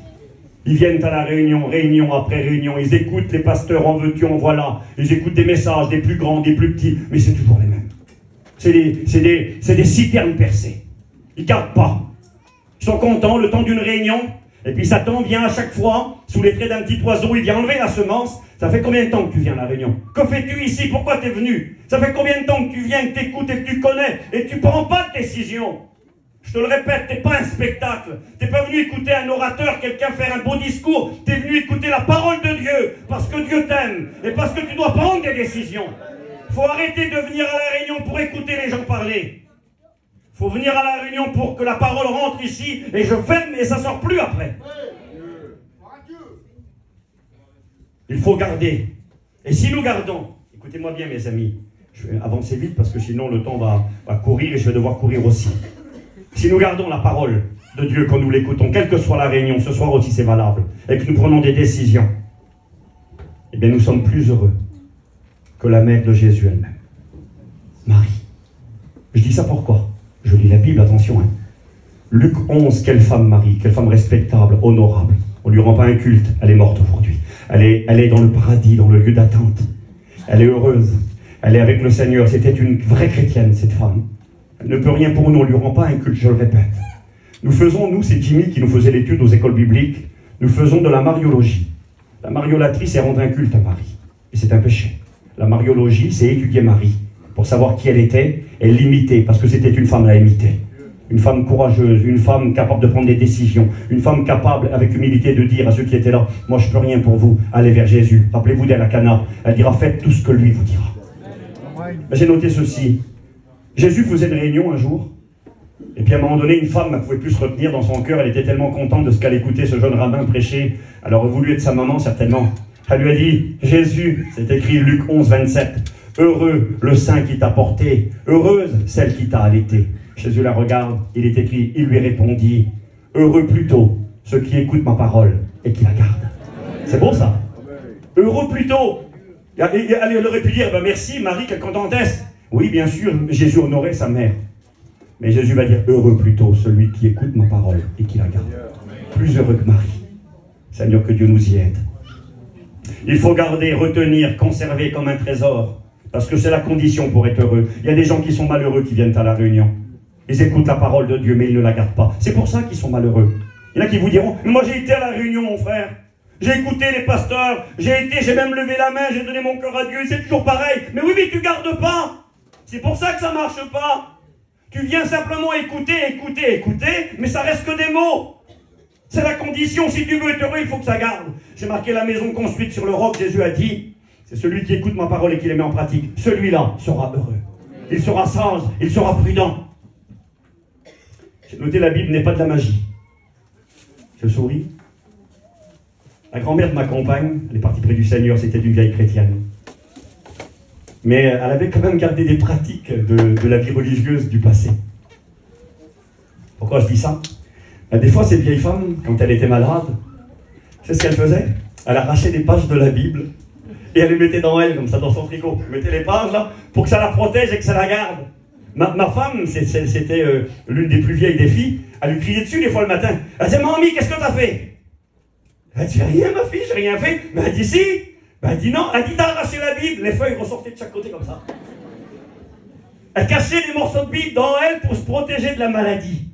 Ils viennent à la réunion, réunion après réunion, ils écoutent les pasteurs, en veux-tu, en voilà. Ils écoutent des messages, des plus grands, des plus petits, mais c'est toujours les mêmes. C'est des citernes percées. Ils ne gardent pas. Ils sont contents le temps d'une réunion. Et puis Satan vient à chaque fois, sous les traits d'un petit oiseau, il vient enlever la semence. Ça fait combien de temps que tu viens à la réunion? Que fais-tu ici? Pourquoi tu es venu? Ça fait combien de temps que tu viens, que tu écoutes et que tu connais et que tu ne prends pas de décision? Je te le répète, tu n'es pas un spectacle. Tu n'es pas venu écouter un orateur, quelqu'un faire un beau discours. Tu es venu écouter la parole de Dieu, parce que Dieu t'aime et parce que tu dois prendre des décisions. Il faut arrêter de venir à la réunion pour écouter les gens parler. Il faut venir à la réunion pour que la parole rentre ici et je ferme et ça ne sort plus après. Il faut garder. Et si nous gardons, écoutez-moi bien mes amis, je vais avancer vite parce que sinon le temps va courir et je vais devoir courir aussi. Si nous gardons la parole de Dieu quand nous l'écoutons, quelle que soit la réunion, ce soir aussi c'est valable, et que nous prenons des décisions, eh bien nous sommes plus heureux que la mère de Jésus elle-même, Marie. Je dis ça pourquoi? Je lis la Bible, attention. Luc 11, quelle femme Marie, quelle femme respectable, honorable. On ne lui rend pas un culte, elle est morte aujourd'hui. Elle est dans le paradis, dans le lieu d'attente. Elle est heureuse, elle est avec le Seigneur. C'était une vraie chrétienne, cette femme. Elle ne peut rien pour nous, on ne lui rend pas un culte, je le répète. Nous faisons, nous, c'est Jimmy qui nous faisait l'étude aux écoles bibliques, nous faisons de la mariologie. La mariolatrie, c'est rendre un culte à Marie. Et c'est un péché. La mariologie, c'est étudier Marie, pour savoir qui elle était, et l'imiter, parce que c'était une femme à imiter. Une femme courageuse, une femme capable de prendre des décisions, une femme capable, avec humilité, de dire à ceux qui étaient là, moi je ne peux rien pour vous, allez vers Jésus. Rappelez-vous d'elle à Cana, elle dira, faites tout ce que lui vous dira. J'ai noté ceci. Jésus faisait une réunion un jour, et puis à un moment donné, une femme ne pouvait plus se retenir dans son cœur, elle était tellement contente de ce qu'elle écoutait ce jeune rabbin prêcher, elle aurait voulu être sa maman certainement. Elle lui a dit, Jésus, c'est écrit Luc 11, 27, heureux le sein qui t'a porté, heureuse celle qui t'a allaité. Jésus la regarde, il est écrit, il lui répondit, heureux plutôt ceux qui écoutent ma parole et qui la gardent. C'est beau ça. Heureux plutôt. Elle aurait pu dire, ben merci Marie, quelle contentesse. Oui, bien sûr, Jésus honorait sa mère. Mais Jésus va dire, heureux plutôt celui qui écoute ma parole et qui la garde. Plus heureux que Marie. Seigneur, que Dieu nous y aide. Il faut garder, retenir, conserver comme un trésor. Parce que c'est la condition pour être heureux. Il y a des gens qui sont malheureux qui viennent à la réunion. Ils écoutent la parole de Dieu, mais ils ne la gardent pas. C'est pour ça qu'ils sont malheureux. Il y en a qui vous diront, moi j'ai été à la réunion, mon frère. J'ai écouté les pasteurs, j'ai même levé la main, j'ai donné mon cœur à Dieu, c'est toujours pareil. Mais oui, mais tu ne gardes pas. C'est pour ça que ça ne marche pas. Tu viens simplement écouter, mais ça reste que des mots. C'est la condition. Si tu veux être heureux, il faut que ça garde. J'ai marqué la maison construite sur le roc. Jésus a dit, c'est celui qui écoute ma parole et qui les met en pratique. Celui-là sera heureux. Il sera sage, il sera prudent. J'ai noté, la Bible n'est pas de la magie. Je souris. La grand-mère de ma compagne, elle est partie près du Seigneur, c'était une vieille chrétienne. Mais elle avait quand même gardé des pratiques de la vie religieuse du passé. Pourquoi je dis ça? Des fois, cette vieille femme, quand elle était malade, c'est ce qu'elle faisait? Elle arrachait des pages de la Bible et elle les mettait dans elle, comme ça, dans son tricot. Elle mettait les pages là pour que ça la protège et que ça la garde. Ma femme, c'était l'une des plus vieilles des filles, elle lui criait dessus des fois le matin. Elle disait, mamie, qu'est-ce que t'as fait? Elle dit, rien ma fille, j'ai rien fait. Mais elle dit, si. Ben, elle dit non, elle dit d'arracher la Bible. Les feuilles ressortaient de chaque côté comme ça. Elle cachait des morceaux de Bible dans elle pour se protéger de la maladie.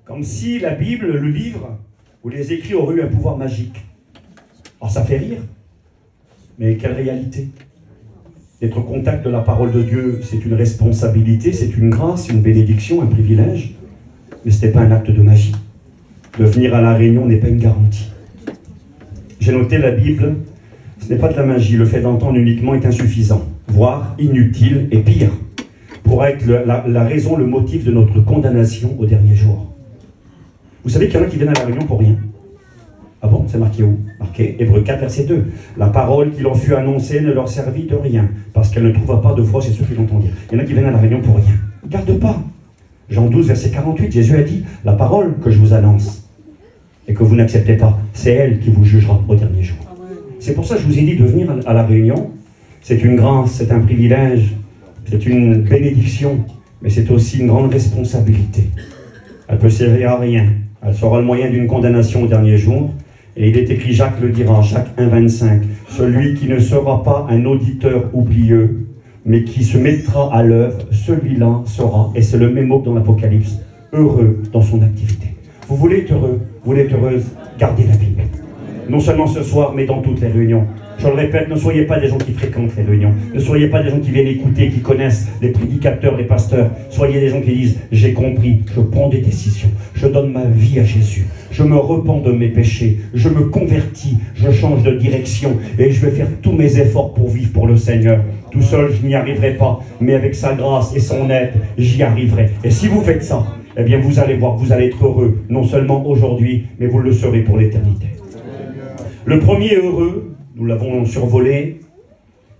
Comme si la Bible, le livre, ou les écrits auraient eu un pouvoir magique. Alors ça fait rire. Mais quelle réalité? Être au contact de la parole de Dieu, c'est une responsabilité, c'est une grâce, une bénédiction, un privilège. Mais ce n'est pas un acte de magie. De venir à la réunion n'est pas une garantie. J'ai noté la Bible, ce n'est pas de la magie. Le fait d'entendre uniquement est insuffisant, voire inutile et pire, pour être la raison, le motif de notre condamnation au dernier jour. Vous savez qu'il y en a qui viennent à la réunion pour rien. Ah bon, c'est marqué où? Marqué Hébreux 4, verset 2. La parole qui leur fut annoncée ne leur servit de rien, parce qu'elle ne trouva pas de foi chez ceux qui l'entendirent. Il y en a qui viennent à la réunion pour rien. Garde pas. Jean 12, verset 48, Jésus a dit, la parole que je vous annonce, et que vous n'acceptez pas, c'est elle qui vous jugera au dernier jour. C'est pour ça que je vous ai dit de venir à la réunion. C'est une grâce, c'est un privilège, c'est une bénédiction, mais c'est aussi une grande responsabilité. Elle peut servir à rien. Elle sera le moyen d'une condamnation au dernier jour. Et il est écrit, Jacques le dira, Jacques 1, 25, celui qui ne sera pas un auditeur oublieux, mais qui se mettra à l'œuvre, celui-là sera, et c'est le même mot que dans l'Apocalypse, heureux dans son activité. Vous voulez être heureux, vous voulez être heureuse, gardez la Bible. Non seulement ce soir, mais dans toutes les réunions. Je le répète, ne soyez pas des gens qui fréquentent les réunions. Ne soyez pas des gens qui viennent écouter, qui connaissent les prédicateurs, les pasteurs. Soyez des gens qui disent, j'ai compris, je prends des décisions, je donne ma vie à Jésus, je me repens de mes péchés, je me convertis, je change de direction et je vais faire tous mes efforts pour vivre pour le Seigneur. Tout seul, je n'y arriverai pas, mais avec sa grâce et son aide, j'y arriverai. Et si vous faites ça, eh bien vous allez voir, vous allez être heureux, non seulement aujourd'hui, mais vous le serez pour l'éternité. Le premier heureux, nous l'avons survolé,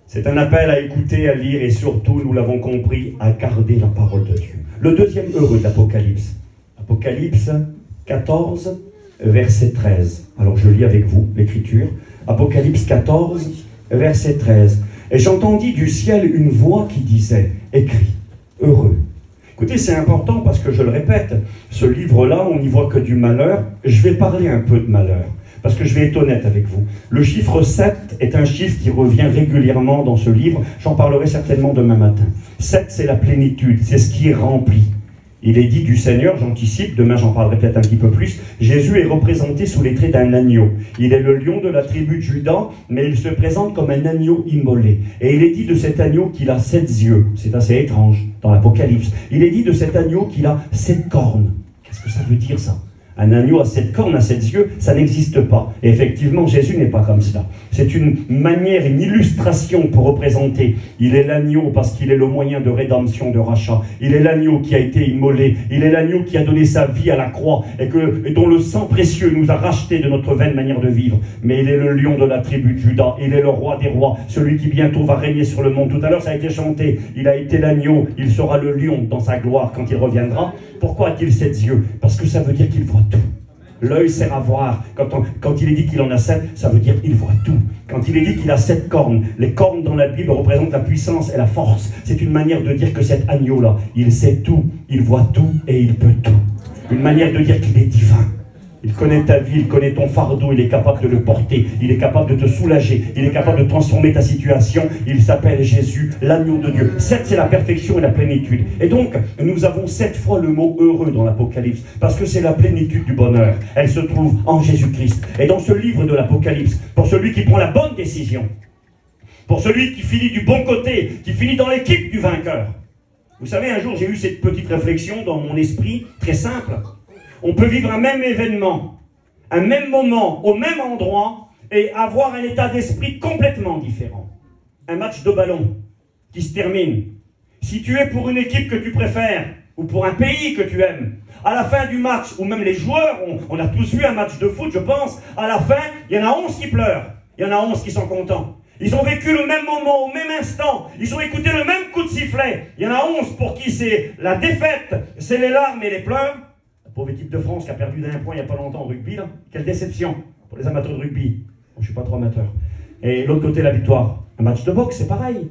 c'est un appel à écouter, à lire et surtout, nous l'avons compris, à garder la parole de Dieu. Le deuxième heureux de l'Apocalypse. Apocalypse 14, verset 13. Alors je lis avec vous l'écriture. Apocalypse 14, verset 13. Et j'entendis du ciel une voix qui disait, écrit, heureux. Écoutez, c'est important parce que je le répète, ce livre-là, on n'y voit que du malheur. Je vais parler un peu de malheur, parce que je vais être honnête avec vous. Le chiffre 7 est un chiffre qui revient régulièrement dans ce livre. J'en parlerai certainement demain matin. 7, c'est la plénitude, c'est ce qui est rempli. Il est dit du Seigneur, j'anticipe, demain j'en parlerai peut-être un petit peu plus, Jésus est représenté sous les traits d'un agneau. Il est le lion de la tribu de Juda, mais il se présente comme un agneau immolé. Et il est dit de cet agneau qu'il a 7 yeux. C'est assez étrange dans l'Apocalypse. Il est dit de cet agneau qu'il a 7 cornes. Qu'est-ce que ça veut dire ça? Un agneau à 7 cornes, à 7 yeux, ça n'existe pas. Et effectivement, Jésus n'est pas comme cela. C'est une manière, une illustration pour représenter. Il est l'agneau parce qu'il est le moyen de rédemption, de rachat. Il est l'agneau qui a été immolé. Il est l'agneau qui a donné sa vie à la croix et dont le sang précieux nous a rachetés de notre vaine manière de vivre. Mais il est le lion de la tribu de Juda. Il est le roi des rois, celui qui bientôt va régner sur le monde. Tout à l'heure, ça a été chanté. Il a été l'agneau. Il sera le lion dans sa gloire quand il reviendra. Pourquoi a-t-il 7 yeux? Parce que ça veut dire qu'il voit tout. L'œil sert à voir. Quand il est dit qu'il en a 7, ça veut dire qu'il voit tout. Quand il est dit qu'il a 7 cornes, les cornes dans la Bible représentent la puissance et la force. C'est une manière de dire que cet agneau-là, il sait tout, il voit tout et il peut tout. Une manière de dire qu'il est divin. Il connaît ta vie, il connaît ton fardeau, il est capable de le porter, il est capable de te soulager, il est capable de transformer ta situation. Il s'appelle Jésus, l'agneau de Dieu. 7, c'est la perfection et la plénitude. Et donc, nous avons 7 fois le mot heureux dans l'Apocalypse, parce que c'est la plénitude du bonheur. Elle se trouve en Jésus-Christ. Et dans ce livre de l'Apocalypse, pour celui qui prend la bonne décision, pour celui qui finit du bon côté, qui finit dans l'équipe du vainqueur. Vous savez, un jour, j'ai eu cette petite réflexion dans mon esprit, très simple. On peut vivre un même événement, un même moment, au même endroit, et avoir un état d'esprit complètement différent. Un match de ballon qui se termine. Si tu es pour une équipe que tu préfères, ou pour un pays que tu aimes, à la fin du match, ou même les joueurs, on a tous vu un match de foot, je pense, à la fin, il y en a 11 qui pleurent, il y en a 11 qui sont contents. Ils ont vécu le même moment, au même instant. Ils ont écouté le même coup de sifflet. Il y en a 11 pour qui c'est la défaite, c'est les larmes et les pleurs. Pauvre équipe de France qui a perdu d'1 point il n'y a pas longtemps au rugby, là. Quelle déception pour les amateurs de rugby. Bon, je ne suis pas trop amateur. Et l'autre côté, la victoire. Un match de boxe, c'est pareil.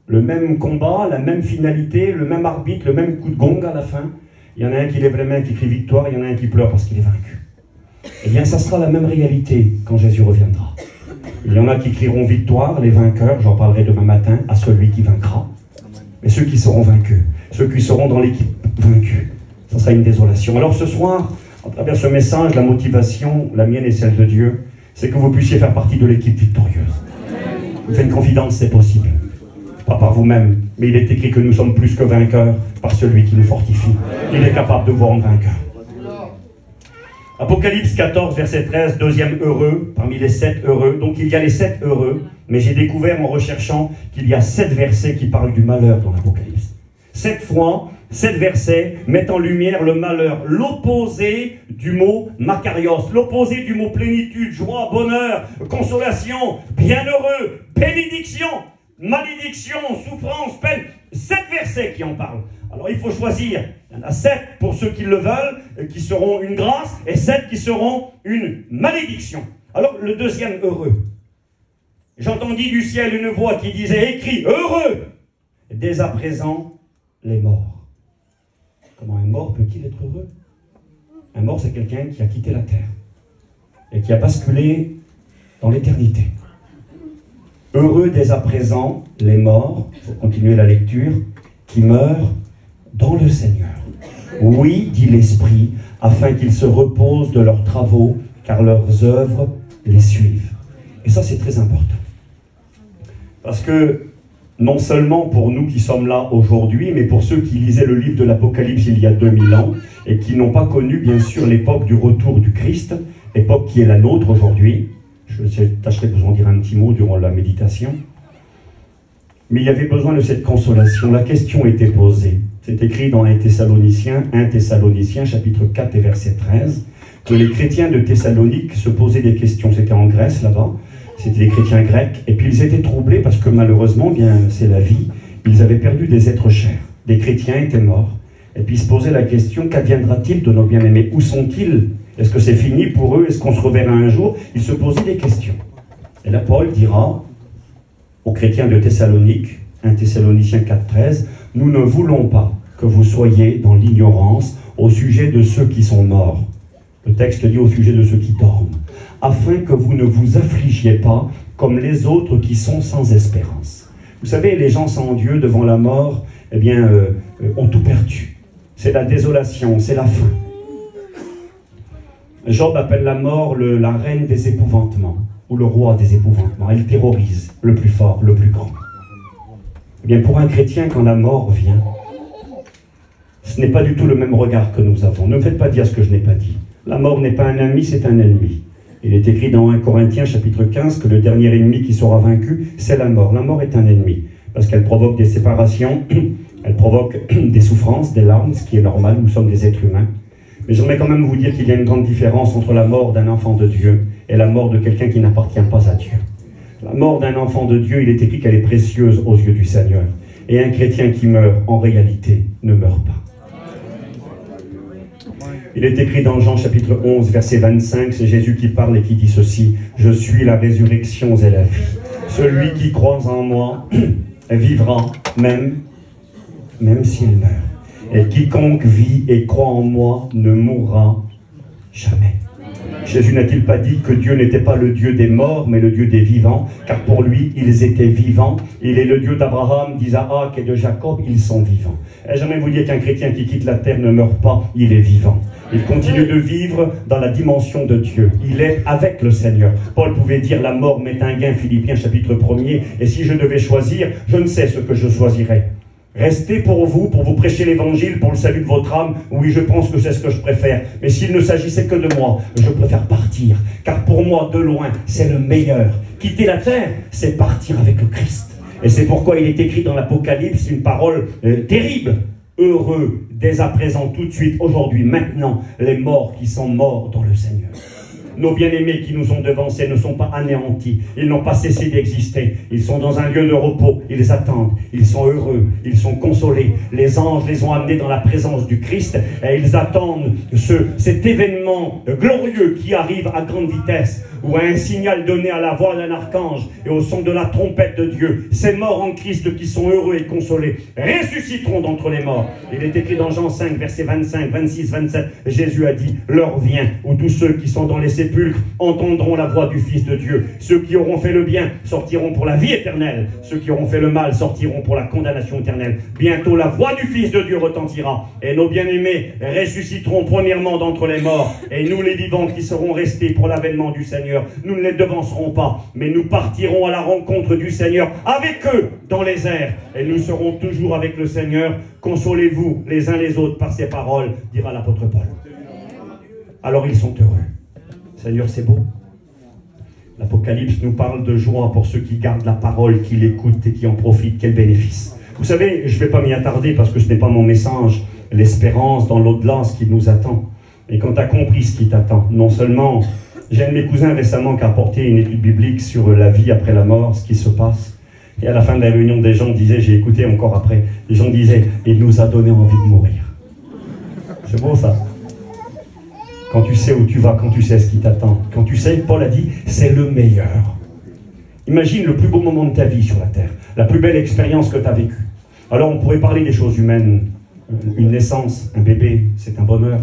Le même combat, la même finalité, le même arbitre, le même coup de gong à la fin. Il y en a un qui lève les mains, qui crie victoire, il y en a un qui pleure parce qu'il est vaincu. Eh bien, ça sera la même réalité quand Jésus reviendra. Il y en a qui crieront victoire, les vainqueurs, j'en parlerai demain matin, à celui qui vaincra. Mais ceux qui seront vaincus, ceux qui seront dans l'équipe vaincue, ça sera une désolation. Alors ce soir, à travers ce message, la motivation, la mienne et celle de Dieu, c'est que vous puissiez faire partie de l'équipe victorieuse. Je vous fais une confidence, c'est possible. Pas par vous-même, mais il est écrit que nous sommes plus que vainqueurs par celui qui nous fortifie. Il est capable de vous rendre vainqueurs. Apocalypse 14, verset 13, deuxième heureux, parmi les 7 heureux. Donc il y a les 7 heureux, mais j'ai découvert en recherchant qu'il y a 7 versets qui parlent du malheur dans l'Apocalypse. 7 fois, 7 versets mettent en lumière le malheur, l'opposé du mot makarios, l'opposé du mot plénitude, joie, bonheur, consolation, bienheureux, bénédiction, malédiction, souffrance, peine. 7 versets qui en parlent. Alors il faut choisir. Il y en a 7 pour ceux qui le veulent, qui seront une grâce, et 7 qui seront une malédiction. Alors le deuxième heureux. J'entendis du ciel une voix qui disait, écrit, heureux, dès à présent, les morts. Comment un mort peut-il être heureux? Un mort, c'est quelqu'un qui a quitté la terre et qui a basculé dans l'éternité. Heureux dès à présent, les morts, il faut continuer la lecture, qui meurent dans le Seigneur. Oui, dit l'Esprit, afin qu'ils se reposent de leurs travaux, car leurs œuvres les suivent. Et ça, c'est très important. Parce que, non seulement pour nous qui sommes là aujourd'hui, mais pour ceux qui lisaient le livre de l'Apocalypse il y a 2000 ans, et qui n'ont pas connu, bien sûr, l'époque du retour du Christ, époque qui est la nôtre aujourd'hui. Je tâcherai de vous en dire un petit mot durant la méditation. Mais il y avait besoin de cette consolation. La question était posée. C'est écrit dans 1 Thessaloniciens, chapitre 4 et verset 13, que les chrétiens de Thessalonique se posaient des questions. C'était en Grèce, là-bas. C'était des chrétiens grecs. Et puis ils étaient troublés parce que malheureusement, bien, c'est la vie, ils avaient perdu des êtres chers. Des chrétiens étaient morts. et puis se poser la question, qu'adviendra-t-il de nos bien-aimés? Où sont-ils? Est-ce que c'est fini pour eux? Est-ce qu'on se reverra un jour? Ils se posaient des questions. Et là, Paul dira aux chrétiens de Thessalonique, 1 Thessaloniciens 4,13, « Nous ne voulons pas que vous soyez dans l'ignorance au sujet de ceux qui sont morts. » Le texte dit au sujet de ceux qui dorment. « Afin que vous ne vous affligiez pas comme les autres qui sont sans espérance. » Vous savez, les gens sans Dieu devant la mort, eh bien, ont tout perdu. C'est la désolation, c'est la fin. Job appelle la mort la reine des épouvantements, ou le roi des épouvantements. Elle terrorise le plus fort, le plus grand. Eh bien, pour un chrétien, quand la mort vient, ce n'est pas du tout le même regard que nous avons. Ne me faites pas dire ce que je n'ai pas dit. La mort n'est pas un ami, c'est un ennemi. Il est écrit dans 1 Corinthiens chapitre 15 que le dernier ennemi qui sera vaincu, c'est la mort. La mort est un ennemi, parce qu'elle provoque des séparations, elle provoque des souffrances, des larmes, ce qui est normal, nous sommes des êtres humains. Mais j'aimerais quand même vous dire qu'il y a une grande différence entre la mort d'un enfant de Dieu et la mort de quelqu'un qui n'appartient pas à Dieu. La mort d'un enfant de Dieu, il est écrit qu'elle est précieuse aux yeux du Seigneur. Et un chrétien qui meurt, en réalité, ne meurt pas. Il est écrit dans Jean chapitre 11, verset 25, c'est Jésus qui parle et qui dit ceci, « Je suis la résurrection et la vie. Celui qui croit en moi vivra même s'il meurt. Et quiconque vit et croit en moi ne mourra jamais. » Jésus n'a-t-il pas dit que Dieu n'était pas le Dieu des morts, mais le Dieu des vivants, car pour lui, ils étaient vivants. Il est le Dieu d'Abraham, d'Isaac et de Jacob, ils sont vivants. Et j'aimerais vous dire qu'un chrétien qui quitte la terre ne meurt pas, il est vivant. Il continue de vivre dans la dimension de Dieu. Il est avec le Seigneur. Paul pouvait dire, la mort m'est un gain, Philippiens chapitre 1er, et si je devais choisir, je ne sais ce que je choisirais. Restez pour vous prêcher l'évangile, pour le salut de votre âme, oui, je pense que c'est ce que je préfère. Mais s'il ne s'agissait que de moi, je préfère partir. Car pour moi, de loin, c'est le meilleur. Quitter la terre, c'est partir avec le Christ. Et c'est pourquoi il est écrit dans l'Apocalypse une parole terrible. Heureux, dès à présent, tout de suite, aujourd'hui, maintenant, les morts qui sont morts dans le Seigneur. Nos bien-aimés qui nous ont devancés ne sont pas anéantis. Ils n'ont pas cessé d'exister. Ils sont dans un lieu de repos. Ils attendent. Ils sont heureux. Ils sont consolés. Les anges les ont amenés dans la présence du Christ. Et ils attendent cet événement glorieux qui arrive à grande vitesse, où un signal donné à la voix d'un archange et au son de la trompette de Dieu, ces morts en Christ qui sont heureux et consolés ressusciteront d'entre les morts. Il est écrit dans Jean 5, versets 25, 26, 27, Jésus a dit, l'heure vient où tous ceux qui sont dans les sépulcres entendront la voix du Fils de Dieu. Ceux qui auront fait le bien sortiront pour la vie éternelle. Ceux qui auront fait le mal sortiront pour la condamnation éternelle. Bientôt la voix du Fils de Dieu retentira et nos bien-aimés ressusciteront premièrement d'entre les morts. Et nous les vivants qui serons restés pour l'avènement du Seigneur, nous ne les devancerons pas, mais nous partirons à la rencontre du Seigneur avec eux dans les airs. Et nous serons toujours avec le Seigneur. Consolez-vous les uns les autres par ces paroles, dira l'apôtre Paul. Alors ils sont heureux. Seigneur, c'est beau. L'Apocalypse nous parle de joie pour ceux qui gardent la parole, qui l'écoutent et qui en profitent. Quel bénéfice. Vous savez, je ne vais pas m'y attarder parce que ce n'est pas mon message. L'espérance dans l'au-delà, ce qui nous attend. Et quand tu as compris ce qui t'attend, non seulement... J'ai un de mes cousins récemment qui a apporté une étude biblique sur la vie après la mort, ce qui se passe. Et à la fin de la réunion, des gens disaient, j'ai écouté encore après, les gens disaient, il nous a donné envie de mourir. C'est beau ça. Quand tu sais où tu vas, quand tu sais ce qui t'attend, quand tu sais, Paul a dit, c'est le meilleur. Imagine le plus beau moment de ta vie sur la terre, la plus belle expérience que tu as vécue. Alors on pourrait parler des choses humaines, une naissance, un bébé, c'est un bonheur.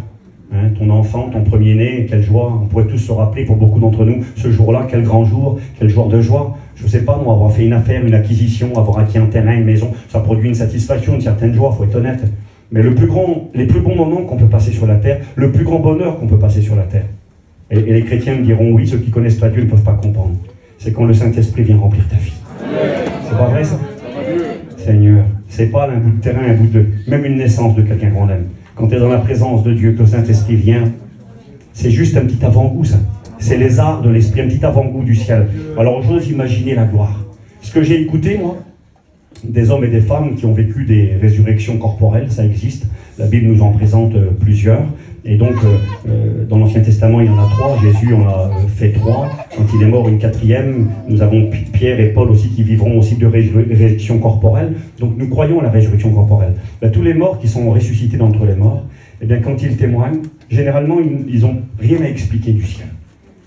Hein, ton enfant, ton premier-né, quelle joie. On pourrait tous se rappeler, pour beaucoup d'entre nous, ce jour-là, quel grand jour, quel jour de joie. Je ne sais pas, moi, avoir fait une affaire, une acquisition, avoir acquis un terrain, une maison, ça produit une satisfaction, une certaine joie, il faut être honnête. Mais les plus bons moments qu'on peut passer sur la terre, le plus grand bonheur qu'on peut passer sur la terre. Et les chrétiens me diront, oui, ceux qui connaissent pas Dieu ne peuvent pas comprendre. C'est quand le Saint-Esprit vient remplir ta vie. C'est pas vrai ça? Seigneur, c'est pas un bout de terrain, un bout de... Même une naissance de quelqu'un qu'on aime. Quand tu es dans la présence de Dieu, que le Saint-Esprit vient, c'est juste un petit avant-goût, ça. C'est les arts de l'Esprit, un petit avant-goût du ciel. Alors j'ose imaginer la gloire. Ce que j'ai écouté, moi, des hommes et des femmes qui ont vécu des résurrections corporelles, ça existe. La Bible nous en présente plusieurs. Et donc, dans l'Ancien Testament, il y en a 3. Jésus en a fait 3. Quand il est mort, une 4e. Nous avons Pierre et Paul aussi qui vivront aussi de résurrection corporelle. Donc nous croyons à la résurrection corporelle. Tous les morts qui sont ressuscités d'entre les morts, eh bien, quand ils témoignent, généralement, ils n'ont rien à expliquer du ciel.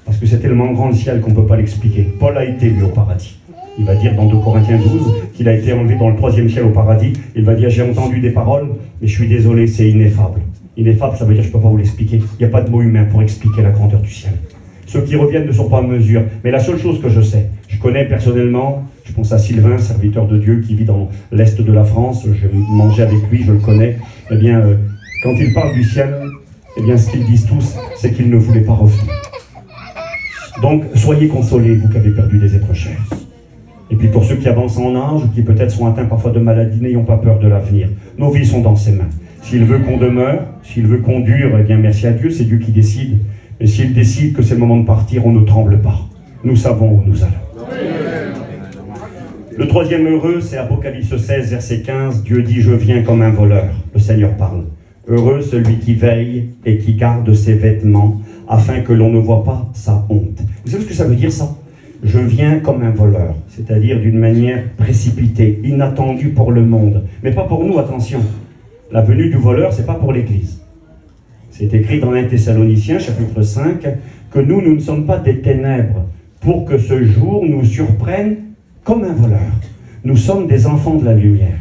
Parce que c'est tellement grand le ciel qu'on ne peut pas l'expliquer. Paul a été, lui, au paradis. Il va dire dans 2 Corinthiens 12 qu'il a été enlevé dans le 3e ciel au paradis. Il va dire, j'ai entendu des paroles, mais je suis désolé, c'est ineffable. Ineffable, ça veut dire, je ne peux pas vous l'expliquer. Il n'y a pas de mot humain pour expliquer la grandeur du ciel. Ceux qui reviennent ne sont pas en mesure. Mais la seule chose que je sais, je connais personnellement, je pense à Sylvain, serviteur de Dieu, qui vit dans l'Est de la France. Je mangeais avec lui, je le connais. Eh bien, quand il parle du ciel, eh bien, ce qu'ils disent tous, c'est qu'ils ne voulaient pas revenir. Donc, soyez consolés, vous qui avez perdu des êtres chers. Et puis pour ceux qui avancent en âge, ou qui peut-être sont atteints parfois de maladies, n'ayons pas peur de l'avenir. Nos vies sont dans ses mains. S'il veut qu'on demeure, s'il veut qu'on dure, eh bien merci à Dieu, c'est Dieu qui décide. Et s'il décide que c'est le moment de partir, on ne tremble pas. Nous savons où nous allons. Le 3e heureux, c'est Apocalypse 16, verset 15. Dieu dit, je viens comme un voleur. Le Seigneur parle. Heureux celui qui veille et qui garde ses vêtements, afin que l'on ne voit pas sa honte. Vous savez ce que ça veut dire, ça? Je viens comme un voleur, c'est-à-dire d'une manière précipitée, inattendue pour le monde. Mais pas pour nous, attention. La venue du voleur, c'est pas pour l'Église. C'est écrit dans 1 Thessaloniciens, chapitre 5, que nous ne sommes pas des ténèbres, pour que ce jour nous surprenne comme un voleur. Nous sommes des enfants de la lumière.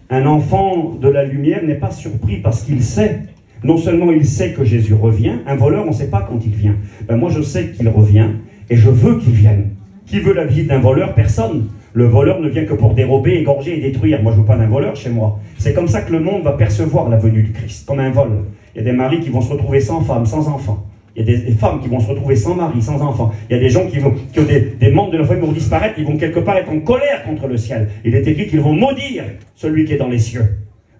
Un enfant de la lumière n'est pas surpris parce qu'il sait. Non seulement il sait que Jésus revient, un voleur, on ne sait pas quand il vient. Moi, je sais qu'il revient. Et je veux qu'il vienne. Qui veut la visite d'un voleur? Personne. Le voleur ne vient que pour dérober, égorger et détruire. Moi, je ne veux pas d'un voleur chez moi. C'est comme ça que le monde va percevoir la venue du Christ, comme un vol. Il y a des maris qui vont se retrouver sans femme, sans enfants. Il y a des femmes qui vont se retrouver sans mari, sans enfants. Il y a des gens qui ont des membres de leur famille vont disparaître, ils vont quelque part être en colère contre le ciel. Il est écrit qu'ils vont maudire celui qui est dans les cieux.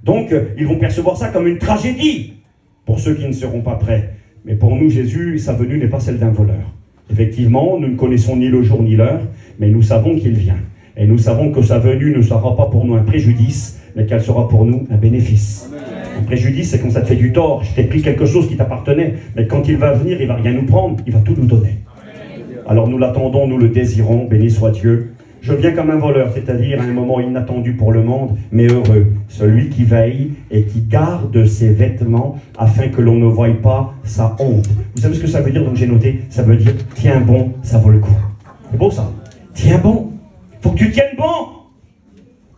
Donc, ils vont percevoir ça comme une tragédie pour ceux qui ne seront pas prêts. Mais pour nous, Jésus, sa venue n'est pas celle d'un voleur. Effectivement, nous ne connaissons ni le jour ni l'heure, mais nous savons qu'il vient. Et nous savons que sa venue ne sera pas pour nous un préjudice, mais qu'elle sera pour nous un bénéfice. Amen. Un préjudice, c'est quand ça te fait du tort. Je t'ai pris quelque chose qui t'appartenait, mais quand il va venir, il ne va rien nous prendre, il va tout nous donner. Amen. Alors nous l'attendons, nous le désirons, béni soit Dieu. Je viens comme un voleur, c'est-à-dire à un moment inattendu pour le monde, mais heureux, celui qui veille et qui garde ses vêtements afin que l'on ne voie pas sa honte. Vous savez ce que ça veut dire, donc j'ai noté? Ça veut dire, tiens bon, ça vaut le coup. C'est beau ça? Tiens bon, faut que tu tiennes bon.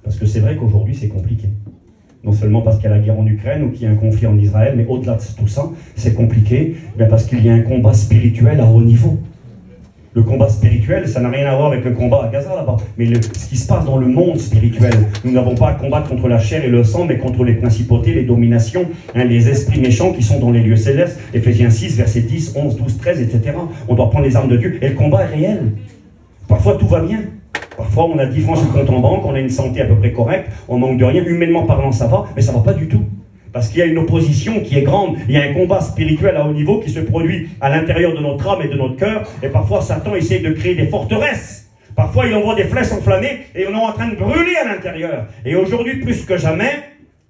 Parce que c'est vrai qu'aujourd'hui c'est compliqué. Non seulement parce qu'il y a la guerre en Ukraine ou qu'il y a un conflit en Israël, mais au-delà de tout ça, c'est compliqué, bien parce qu'il y a un combat spirituel à haut niveau. Le combat spirituel, ça n'a rien à voir avec le combat à Gaza là-bas. Mais ce qui se passe dans le monde spirituel, nous n'avons pas à combattre contre la chair et le sang, mais contre les principautés, les dominations, les esprits méchants qui sont dans les lieux célestes. Éphésiens 6, versets 10, 11, 12, 13, etc. On doit prendre les armes de Dieu. Et le combat est réel. Parfois, tout va bien. Parfois, on a 10 francs sur le compte en banque, on a une santé à peu près correcte, on manque de rien. Humainement parlant, ça va, mais ça ne va pas du tout. Parce qu'il y a une opposition qui est grande, il y a un combat spirituel à haut niveau qui se produit à l'intérieur de notre âme et de notre cœur, et parfois Satan essaie de créer des forteresses. Parfois il envoie des flèches enflammées, et on est en train de brûler à l'intérieur. Et aujourd'hui, plus que jamais,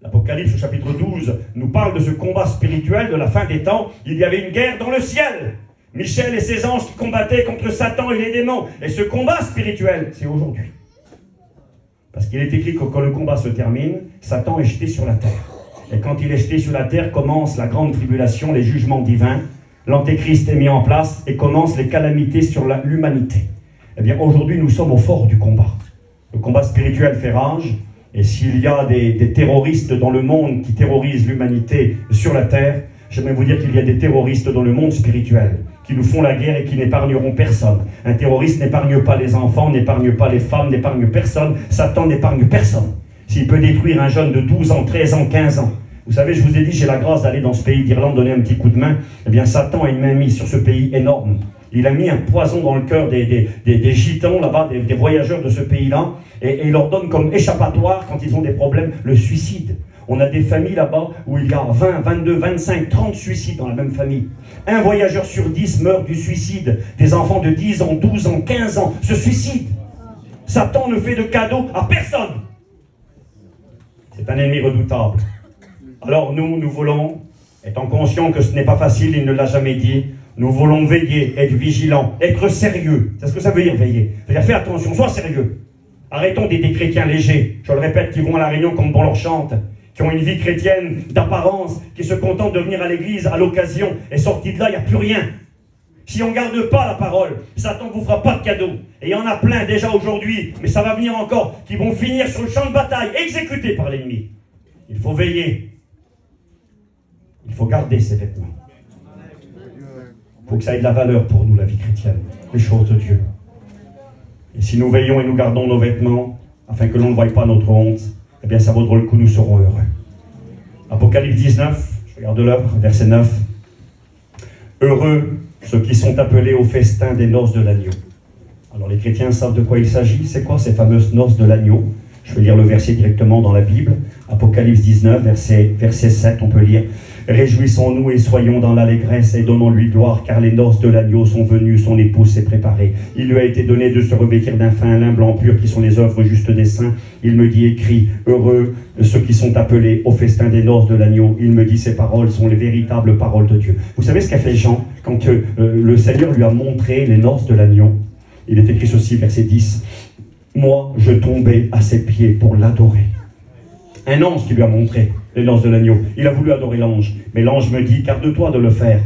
l'Apocalypse au chapitre 12 nous parle de ce combat spirituel de la fin des temps. Il y avait une guerre dans le ciel. Michel et ses anges qui combattaient contre Satan et les démons. Et ce combat spirituel, c'est aujourd'hui. Parce qu'il est écrit que quand le combat se termine, Satan est jeté sur la terre. Et quand il est jeté sur la terre, commence la grande tribulation, les jugements divins. L'antéchrist est mis en place et commencent les calamités sur l'humanité. Eh bien, aujourd'hui, nous sommes au fort du combat. Le combat spirituel fait rage. Et s'il y a des terroristes dans le monde qui terrorisent l'humanité sur la terre, j'aimerais vous dire qu'il y a des terroristes dans le monde spirituel qui nous font la guerre et qui n'épargneront personne. Un terroriste n'épargne pas les enfants, n'épargne pas les femmes, n'épargne personne. Satan n'épargne personne. S'il peut détruire un jeune de 12 ans, 13 ans, 15 ans. Vous savez, je vous ai dit, j'ai la grâce d'aller dans ce pays d'Irlande, donner un petit coup de main. Eh bien, Satan a une main mise sur ce pays énorme. Il a mis un poison dans le cœur des gitans là-bas, des voyageurs de ce pays-là, et il leur donne comme échappatoire, quand ils ont des problèmes, le suicide. On a des familles là-bas où il y a 20, 22, 25, 30 suicides dans la même famille. Un voyageur sur 10 meurt du suicide. Des enfants de 10 ans, 12 ans, 15 ans se suicident. Satan ne fait de cadeau à personne. C'est un ennemi redoutable. Alors nous voulons Étant conscient que ce n'est pas facile, il ne l'a jamais dit, nous voulons veiller, être vigilants, être sérieux. C'est ce que ça veut dire, veiller. Ça veut dire, fais attention, sois sérieux. Arrêtons des chrétiens légers, je le répète, qui vont à la réunion comme bon leur chante, qui ont une vie chrétienne d'apparence, qui se contentent de venir à l'église à l'occasion, et sortis de là, il n'y a plus rien. Si on ne garde pas la parole, Satan ne vous fera pas de cadeau. Et il y en a plein déjà aujourd'hui, mais ça va venir encore, qui vont finir sur le champ de bataille, exécutés par l'ennemi. Il faut veiller. Il faut garder ses vêtements. Il faut que ça ait de la valeur pour nous, la vie chrétienne, les choses de Dieu. Et si nous veillons et nous gardons nos vêtements, afin que l'on ne voie pas notre honte, eh bien ça vaudra le coup, nous serons heureux. Apocalypse 19, je regarde l'œuvre, verset 9. Heureux ceux qui sont appelés au festin des noces de l'agneau. Alors les chrétiens savent de quoi il s'agit. C'est quoi ces fameuses noces de l'agneau? Je vais lire le verset directement dans la Bible. Apocalypse 19, verset 7, on peut lire. Réjouissons-nous et soyons dans l'allégresse et donnons-lui gloire, car les noces de l'agneau sont venues, son épouse s'est préparée. Il lui a été donné de se revêtir d'un fin lin blanc pur, qui sont les œuvres justes des saints. Il me dit, écrit, heureux ceux qui sont appelés au festin des noces de l'agneau. Il me dit, ces paroles sont les véritables paroles de Dieu. Vous savez ce qu'a fait Jean quand le Seigneur lui a montré les noces de l'agneau? Il est écrit ceci, verset 10. Moi, je tombais à ses pieds pour l'adorer. Un ange qui lui a montré les noces de l'agneau. Il a voulu adorer l'ange. Mais l'ange me dit, garde-toi de le faire.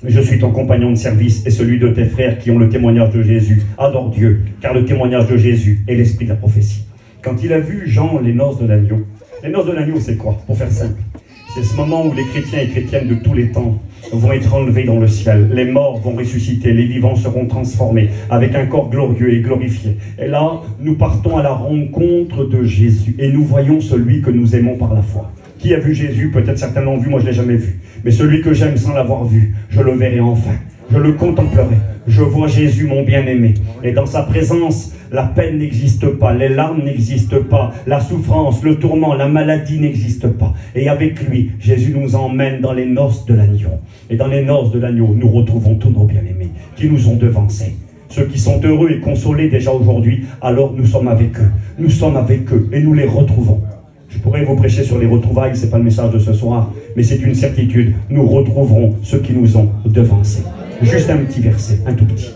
Je suis ton compagnon de service et celui de tes frères qui ont le témoignage de Jésus. Adore Dieu, car le témoignage de Jésus est l'esprit de la prophétie. Quand il a vu Jean les noces de l'agneau, les noces de l'agneau, c'est quoi? Pour faire simple, c'est ce moment où les chrétiens et chrétiennes de tous les temps vont être enlevés dans le ciel. Les morts vont ressusciter, les vivants seront transformés avec un corps glorieux et glorifié. Et là, nous partons à la rencontre de Jésus et nous voyons celui que nous aimons par la foi. Qui a vu Jésus? Peut-être certains l'ont vu, moi je ne l'ai jamais vu. Mais celui que j'aime sans l'avoir vu, je le verrai enfin. Je le contemplerai. Je vois Jésus, mon bien-aimé. Et dans sa présence, la peine n'existe pas, les larmes n'existent pas, la souffrance, le tourment, la maladie n'existent pas. Et avec lui, Jésus nous emmène dans les noces de l'agneau. Et dans les noces de l'agneau, nous retrouvons tous nos bien-aimés qui nous ont devancés. Ceux qui sont heureux et consolés déjà aujourd'hui, alors nous sommes avec eux. Nous sommes avec eux et nous les retrouvons. Je pourrais vous prêcher sur les retrouvailles, ce n'est pas le message de ce soir, mais c'est une certitude. Nous retrouverons ceux qui nous ont devancés. Juste un petit verset, un tout petit.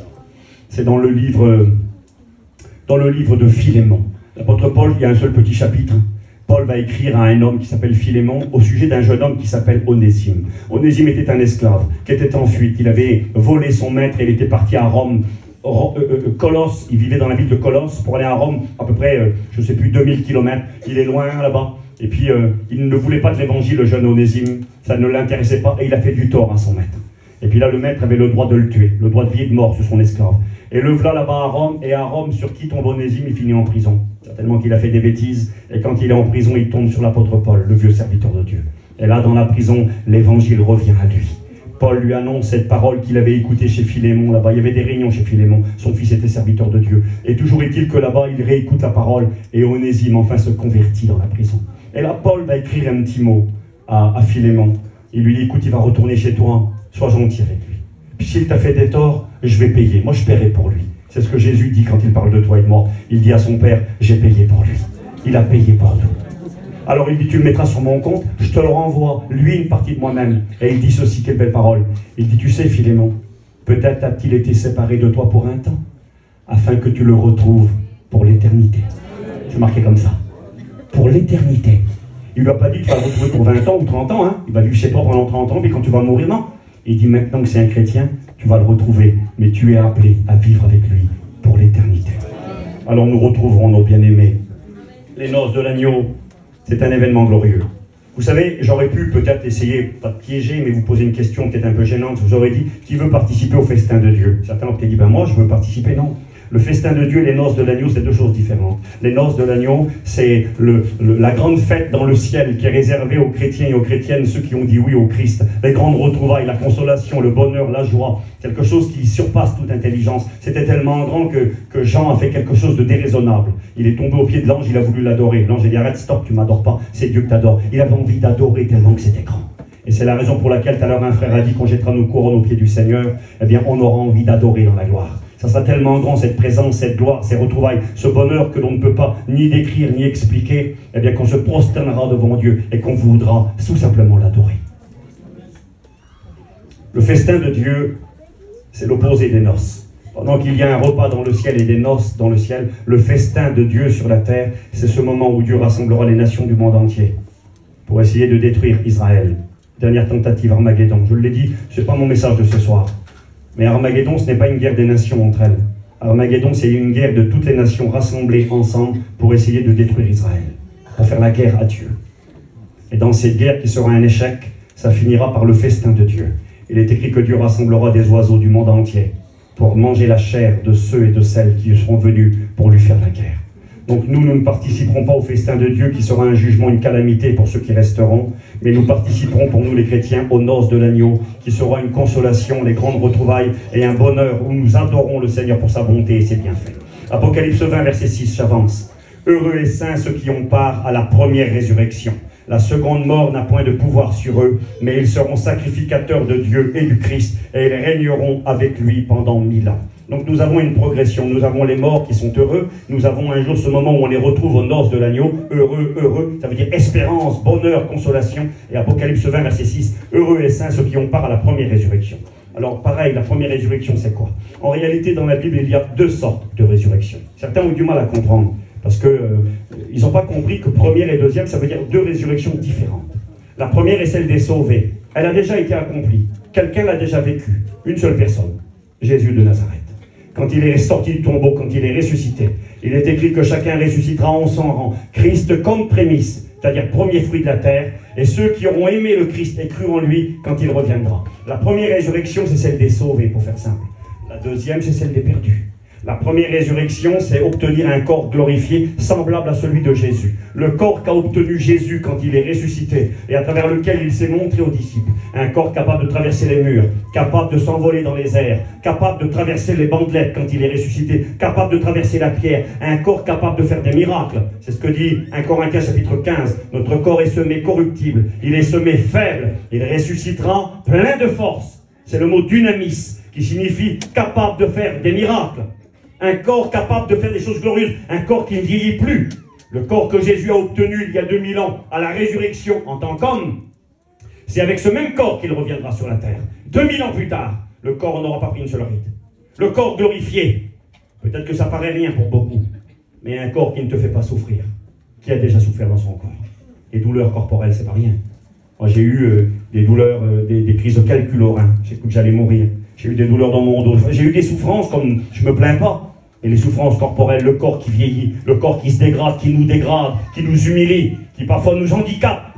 C'est dans le livre de Philémon. L'apôtre Paul, il y a un seul petit chapitre. Paul va écrire à un homme qui s'appelle Philémon au sujet d'un jeune homme qui s'appelle Onésime. Onésime était un esclave qui était en fuite. Il avait volé son maître et il était parti à Rome. Colosse, il vivait dans la ville de Colosse pour aller à Rome, à peu près, je ne sais plus, 2000 km. Il est loin là-bas. Et puis, il ne voulait pas de l'évangile, le jeune Onésime. Ça ne l'intéressait pas et il a fait du tort à son maître. Et puis là, le maître avait le droit de le tuer, le droit de vie et de mort sur son esclave. Et le voilà là-bas à Rome, et à Rome, sur qui tombe Onésime, il finit en prison. Certainement qu'il a fait des bêtises, et quand il est en prison, il tombe sur l'apôtre Paul, le vieux serviteur de Dieu. Et là, dans la prison, l'évangile revient à lui. Paul lui annonce cette parole qu'il avait écoutée chez Philémon, là-bas. Il y avait des réunions chez Philémon, son fils était serviteur de Dieu. Et toujours est-il que là-bas, il réécoute la parole, et Onésime, enfin, se convertit dans la prison. Et là, Paul va écrire un petit mot à Philémon. Il lui dit, écoute, il va retourner chez toi, sois gentil avec lui. Puis s'il t'a fait des torts, je vais payer. Moi, je paierai pour lui. C'est ce que Jésus dit quand il parle de toi et de moi. Il dit à son Père, j'ai payé pour lui. Il a payé pour nous. Alors il dit, tu le mettras sur mon compte, je te le renvoie, lui, une partie de moi-même. Et il dit ceci, quelle belle parole. Il dit, tu sais, Philémon, peut-être a-t-il été séparé de toi pour un temps, afin que tu le retrouves pour l'éternité. C'est marqué comme ça. Pour l'éternité. Il ne lui a pas dit, tu vas le retrouver pour 20 ans ou 30 ans. Hein. Il va vivre chez toi pendant 30 ans, puis quand tu vas mourir, non. Il dit, maintenant que c'est un chrétien, tu vas le retrouver, mais tu es appelé à vivre avec lui pour l'éternité. Alors nous retrouverons nos bien-aimés. Les noces de l'agneau, c'est un événement glorieux. Vous savez, j'aurais pu peut-être essayer, pas de piéger, mais vous poser une question peut-être un peu gênante. Je vous aurais dit, qui veut participer au festin de Dieu? Certains ont peut-être dit, ben moi je veux participer, non. Le festin de Dieu et les noces de l'agneau, c'est deux choses différentes. Les noces de l'agneau, c'est la grande fête dans le ciel qui est réservée aux chrétiens et aux chrétiennes, ceux qui ont dit oui au Christ. Les grandes retrouvailles, la consolation, le bonheur, la joie, quelque chose qui surpasse toute intelligence. C'était tellement grand que Jean a fait quelque chose de déraisonnable. Il est tombé au pied de l'ange, il a voulu l'adorer. L'ange a dit, arrête, stop, tu m'adores pas, c'est Dieu que t'adores. Il avait envie d'adorer tellement que c'était grand. Et c'est la raison pour laquelle tout à l'heure un frère a dit qu'on jettera nos couronnes aux pieds du Seigneur, eh bien on aura envie d'adorer dans la gloire. Ça sera tellement grand, cette présence, cette gloire, ces retrouvailles, ce bonheur que l'on ne peut pas ni décrire, ni expliquer, eh bien qu'on se prosternera devant Dieu et qu'on voudra tout simplement l'adorer. Le festin de Dieu, c'est l'opposé des noces. Pendant qu'il y a un repas dans le ciel et des noces dans le ciel, le festin de Dieu sur la terre, c'est ce moment où Dieu rassemblera les nations du monde entier pour essayer de détruire Israël. Dernière tentative, Armageddon. Je l'ai dit, ce n'est pas mon message de ce soir. Mais Armageddon, ce n'est pas une guerre des nations entre elles. Armageddon, c'est une guerre de toutes les nations rassemblées ensemble pour essayer de détruire Israël, pour faire la guerre à Dieu. Et dans cette guerre qui sera un échec, ça finira par le festin de Dieu. Il est écrit que Dieu rassemblera des oiseaux du monde entier pour manger la chair de ceux et de celles qui seront venus pour lui faire la guerre. Donc nous ne participerons pas au festin de Dieu qui sera un jugement, une calamité pour ceux qui resteront, mais nous participerons pour nous les chrétiens aux noces de l'agneau qui sera une consolation, les grandes retrouvailles et un bonheur où nous adorons le Seigneur pour sa bonté et ses bienfaits. Apocalypse 20, verset 6, j'avance. Heureux et saints ceux qui ont part à la première résurrection. La seconde mort n'a point de pouvoir sur eux, mais ils seront sacrificateurs de Dieu et du Christ, et ils régneront avec lui pendant 1000 ans. Donc nous avons une progression, nous avons les morts qui sont heureux, nous avons un jour ce moment où on les retrouve aux noces de l'agneau, heureux, heureux, ça veut dire espérance, bonheur, consolation, et Apocalypse 20, verset 6, heureux et saints ceux qui ont part à la première résurrection. Alors pareil, la première résurrection c'est quoi? En réalité dans la Bible il y a deux sortes de résurrection. Certains ont du mal à comprendre. Parce qu'ils n'ont pas compris que première et deuxième, ça veut dire deux résurrections différentes. La première est celle des sauvés. Elle a déjà été accomplie. Quelqu'un l'a déjà vécue. Une seule personne. Jésus de Nazareth. Quand il est sorti du tombeau, quand il est ressuscité, il est écrit que chacun ressuscitera en son rang. Christ comme prémisse, c'est-à-dire premier fruit de la terre, et ceux qui auront aimé le Christ et cru en lui quand il reviendra. La première résurrection, c'est celle des sauvés, pour faire simple. La deuxième, c'est celle des perdus. La première résurrection, c'est obtenir un corps glorifié, semblable à celui de Jésus. Le corps qu'a obtenu Jésus quand il est ressuscité, et à travers lequel il s'est montré aux disciples. Un corps capable de traverser les murs, capable de s'envoler dans les airs, capable de traverser les bandelettes quand il est ressuscité, capable de traverser la pierre, un corps capable de faire des miracles. C'est ce que dit 1 Corinthiens chapitre 15. Notre corps est semé corruptible, il est semé faible, il ressuscitera plein de force. C'est le mot dynamis, qui signifie capable de faire des miracles. Un corps capable de faire des choses glorieuses, un corps qui ne vieillit plus. Le corps que Jésus a obtenu il y a 2000 ans à la résurrection en tant qu'homme, c'est avec ce même corps qu'il reviendra sur la terre. 2000 ans plus tard, le corps n'aura pas pris une seule ride. Le corps glorifié, peut-être que ça paraît rien pour beaucoup, mais un corps qui ne te fait pas souffrir, qui a déjà souffert dans son corps. Les douleurs corporelles, c'est pas rien. Moi j'ai eu des douleurs, des crises de calcul au rein, j'ai cru que j'allais mourir. J'ai eu des douleurs dans mon dos, j'ai eu des souffrances comme je me plains pas. Et les souffrances corporelles, le corps qui vieillit, le corps qui se dégrade, qui nous humilie, qui parfois nous handicape.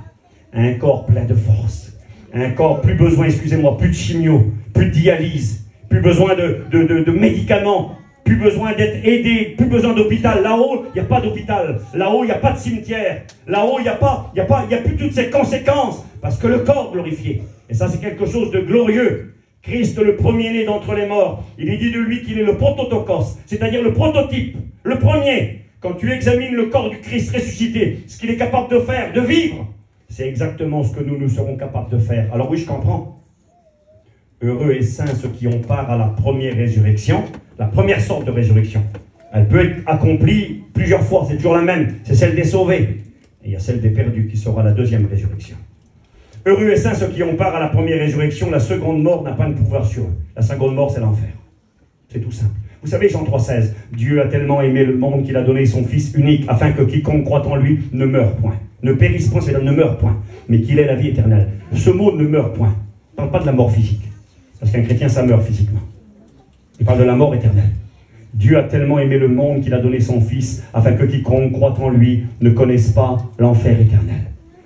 Un corps plein de force. Un corps, plus besoin, excusez-moi, plus de chimio, plus de dialyse, plus besoin de médicaments, plus besoin d'être aidé, plus besoin d'hôpital. Là-haut, il n'y a pas d'hôpital. Là-haut, il n'y a pas de cimetière. Là-haut, il n'y a plus toutes ces conséquences. Parce que le corps glorifié. Et ça, c'est quelque chose de glorieux. Christ, le premier-né d'entre les morts, il est dit de lui qu'il est le prototokos, c'est-à-dire le prototype, le premier. Quand tu examines le corps du Christ ressuscité, ce qu'il est capable de faire, de vivre, c'est exactement ce que nous serons capables de faire. Alors oui, je comprends. Heureux et saints ceux qui ont part à la première résurrection, la première sorte de résurrection. Elle peut être accomplie plusieurs fois, c'est toujours la même, c'est celle des sauvés. Et il y a celle des perdus qui sera la deuxième résurrection. Heureux et saints ceux qui ont part à la première résurrection, la seconde mort n'a pas de pouvoir sur eux. La seconde mort, c'est l'enfer. C'est tout simple. Vous savez, Jean 3,16, Dieu a tellement aimé le monde qu'il a donné son Fils unique, afin que quiconque croit en lui ne meure point. Ne périsse point, c'est-à-dire ne meure point, mais qu'il ait la vie éternelle. Ce mot ne meurt point. Il ne parle pas de la mort physique, parce qu'un chrétien, ça meurt physiquement. Il parle de la mort éternelle. Dieu a tellement aimé le monde qu'il a donné son Fils, afin que quiconque croit en lui ne connaisse pas l'enfer éternel.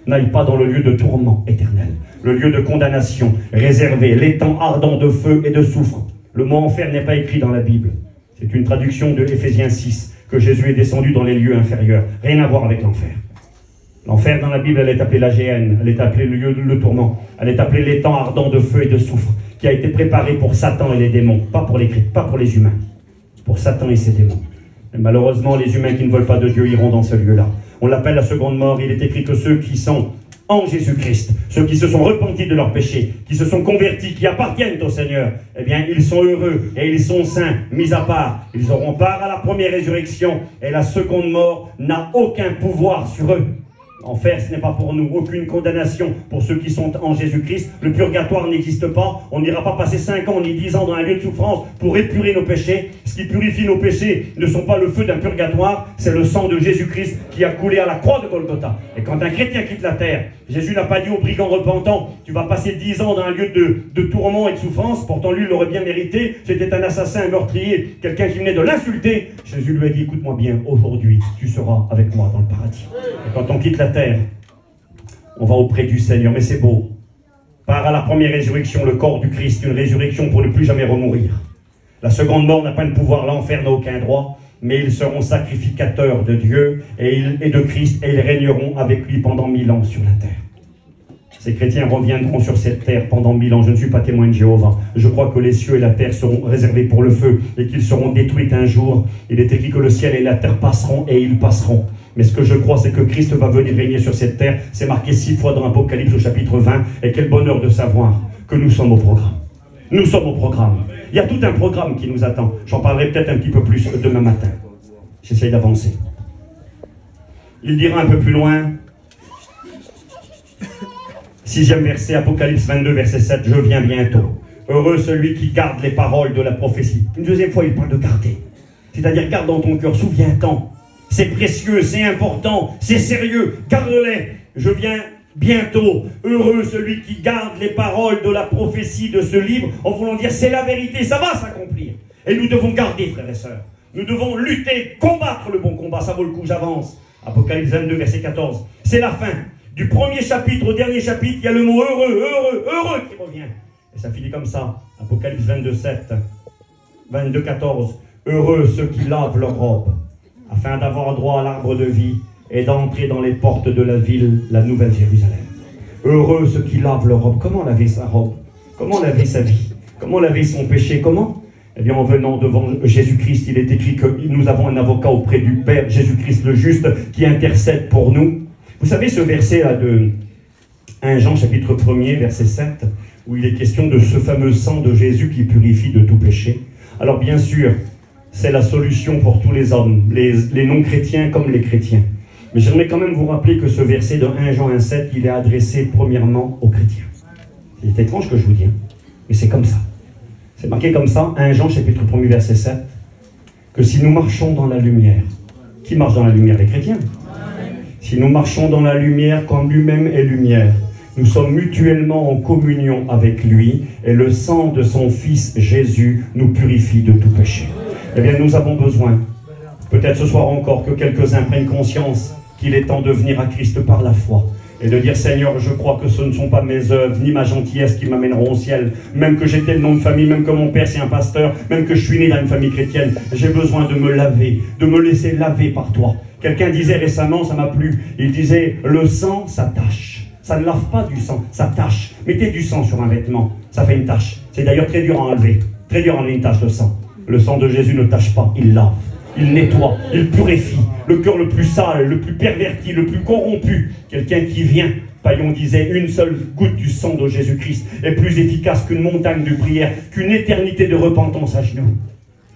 N'aille pas dans le lieu de tourment éternel, le lieu de condamnation réservé, l'étang ardent de feu et de soufre. Le mot enfer n'est pas écrit dans la Bible. C'est une traduction de Éphésiens 6, que Jésus est descendu dans les lieux inférieurs. Rien à voir avec l'enfer. L'enfer dans la Bible, elle est appelée la géhenne, elle est appelée le lieu de tourment, elle est appelée l'étang ardent de feu et de soufre, qui a été préparé pour Satan et les démons, pas pour les humains, pour Satan et ses démons. Et malheureusement, les humains qui ne veulent pas de Dieu iront dans ce lieu-là. On l'appelle la seconde mort. Il est écrit que ceux qui sont en Jésus-Christ, ceux qui se sont repentis de leurs péchés, qui se sont convertis, qui appartiennent au Seigneur, eh bien, ils sont heureux et ils sont saints, mis à part. Ils auront part à la première résurrection et la seconde mort n'a aucun pouvoir sur eux. Enfer, ce n'est pas pour nous. Aucune condamnation pour ceux qui sont en Jésus-Christ. Le purgatoire n'existe pas. On n'ira pas passer 5 ans ni 10 ans dans un lieu de souffrance pour épurer nos péchés. Ce qui purifie nos péchés ne sont pas le feu d'un purgatoire, c'est le sang de Jésus-Christ qui a coulé à la croix de Golgotha. Et quand un chrétien quitte la terre, Jésus n'a pas dit aux brigands repentants, tu vas passer 10 ans dans un lieu de tourment et de souffrance. Pourtant, lui, il l'aurait bien mérité. C'était un assassin, un meurtrier, quelqu'un qui venait de l'insulter. Jésus lui a dit, écoute-moi bien, aujourd'hui, tu seras avec moi dans le paradis. Et quand on quitte la terre, on va auprès du Seigneur. Mais c'est beau. Par à la première résurrection, le corps du Christ, une résurrection pour ne plus jamais remourir. La seconde mort n'a pas de pouvoir, l'enfer n'a aucun droit, mais ils seront sacrificateurs de Dieu et de Christ, et ils régneront avec lui pendant 1000 ans sur la terre. Ces chrétiens reviendront sur cette terre pendant 1000 ans. Je ne suis pas témoin de Jéhovah. Je crois que les cieux et la terre seront réservés pour le feu et qu'ils seront détruits un jour. Il est écrit que le ciel et la terre passeront et ils passeront. Mais ce que je crois, c'est que Christ va venir régner sur cette terre. C'est marqué 6 fois dans Apocalypse au chapitre 20. Et quel bonheur de savoir que nous sommes au programme. Nous sommes au programme. Il y a tout un programme qui nous attend. J'en parlerai peut-être un petit peu plus demain matin. J'essaye d'avancer. Il dira un peu plus loin, 6e verset, Apocalypse 22, verset 7, je viens bientôt. Heureux celui qui garde les paroles de la prophétie. Une deuxième fois, il parle de garder. C'est-à-dire, garde dans ton cœur, souviens-t'en. C'est précieux, c'est important, c'est sérieux. Garde-les. Je viens bientôt. Heureux celui qui garde les paroles de la prophétie de ce livre, en voulant dire, c'est la vérité, ça va s'accomplir. Et nous devons garder, frères et sœurs. Nous devons lutter, combattre le bon combat. Ça vaut le coup, j'avance. Apocalypse 22, verset 14. C'est la fin. Du premier chapitre au dernier chapitre, il y a le mot heureux, heureux, heureux qui revient. Et ça finit comme ça. Apocalypse 22, 7, 22, 14. Heureux ceux qui lavent leurs robes, afin d'avoir droit à l'arbre de vie et d'entrer dans les portes de la ville, la nouvelle Jérusalem. Heureux ceux qui lavent leurs robes. Comment laver sa robe? Comment laver sa vie? Comment laver son péché? Comment? Eh bien, en venant devant Jésus-Christ, il est écrit que nous avons un avocat auprès du Père, Jésus-Christ le juste, qui intercède pour nous. Vous savez ce verset-là de 1 Jean, chapitre 1er, verset 7, où il est question de ce fameux sang de Jésus qui purifie de tout péché. Alors bien sûr, c'est la solution pour tous les hommes, les non-chrétiens comme les chrétiens. Mais j'aimerais quand même vous rappeler que ce verset de 1 Jean 1,7, il est adressé premièrement aux chrétiens. C'est étrange que je vous dis, mais c'est comme ça. C'est marqué comme ça, 1 Jean chapitre 1er, verset 7, que si nous marchons dans la lumière, qui marche dans la lumière? Les chrétiens. Si nous marchons dans la lumière comme lui-même est lumière, nous sommes mutuellement en communion avec lui, et le sang de son Fils Jésus nous purifie de tout péché. Eh bien, nous avons besoin, peut-être ce soir encore, que quelques-uns prennent conscience qu'il est temps de venir à Christ par la foi, et de dire, Seigneur, je crois que ce ne sont pas mes œuvres, ni ma gentillesse qui m'amèneront au ciel, même que j'ai tel nom de famille, même que mon père c'est un pasteur, même que je suis né dans une famille chrétienne, j'ai besoin de me laver, de me laisser laver par toi. Quelqu'un disait récemment, ça m'a plu, il disait, le sang, ça tâche. Ça ne lave pas du sang, ça tâche. Mettez du sang sur un vêtement, ça fait une tache. C'est d'ailleurs très dur à enlever, très dur à enlever une tache de sang. Le sang de Jésus ne tâche pas, il lave, il nettoie, il purifie. Le cœur le plus sale, le plus perverti, le plus corrompu, quelqu'un qui vient, Paillon disait, une seule goutte du sang de Jésus-Christ est plus efficace qu'une montagne de prière, qu'une éternité de repentance à genoux.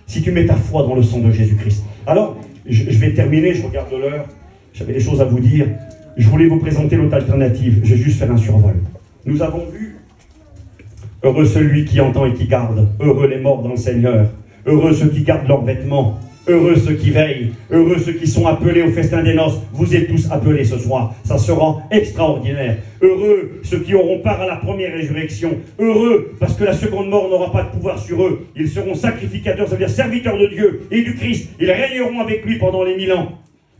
Si tu mets ta foi dans le sang de Jésus-Christ. Alors, je vais terminer, je regarde l'heure, j'avais des choses à vous dire. Je voulais vous présenter l'autre alternative, je vais juste faire un survol. Nous avons vu, heureux celui qui entend et qui garde, heureux les morts dans le Seigneur, heureux ceux qui gardent leurs vêtements, heureux ceux qui veillent, heureux ceux qui sont appelés au festin des noces. Vous êtes tous appelés ce soir, ça sera extraordinaire. Heureux ceux qui auront part à la première résurrection, heureux parce que la seconde mort n'aura pas de pouvoir sur eux. Ils seront sacrificateurs, ça veut dire serviteurs de Dieu et du Christ. Ils régneront avec lui pendant les 1000 ans.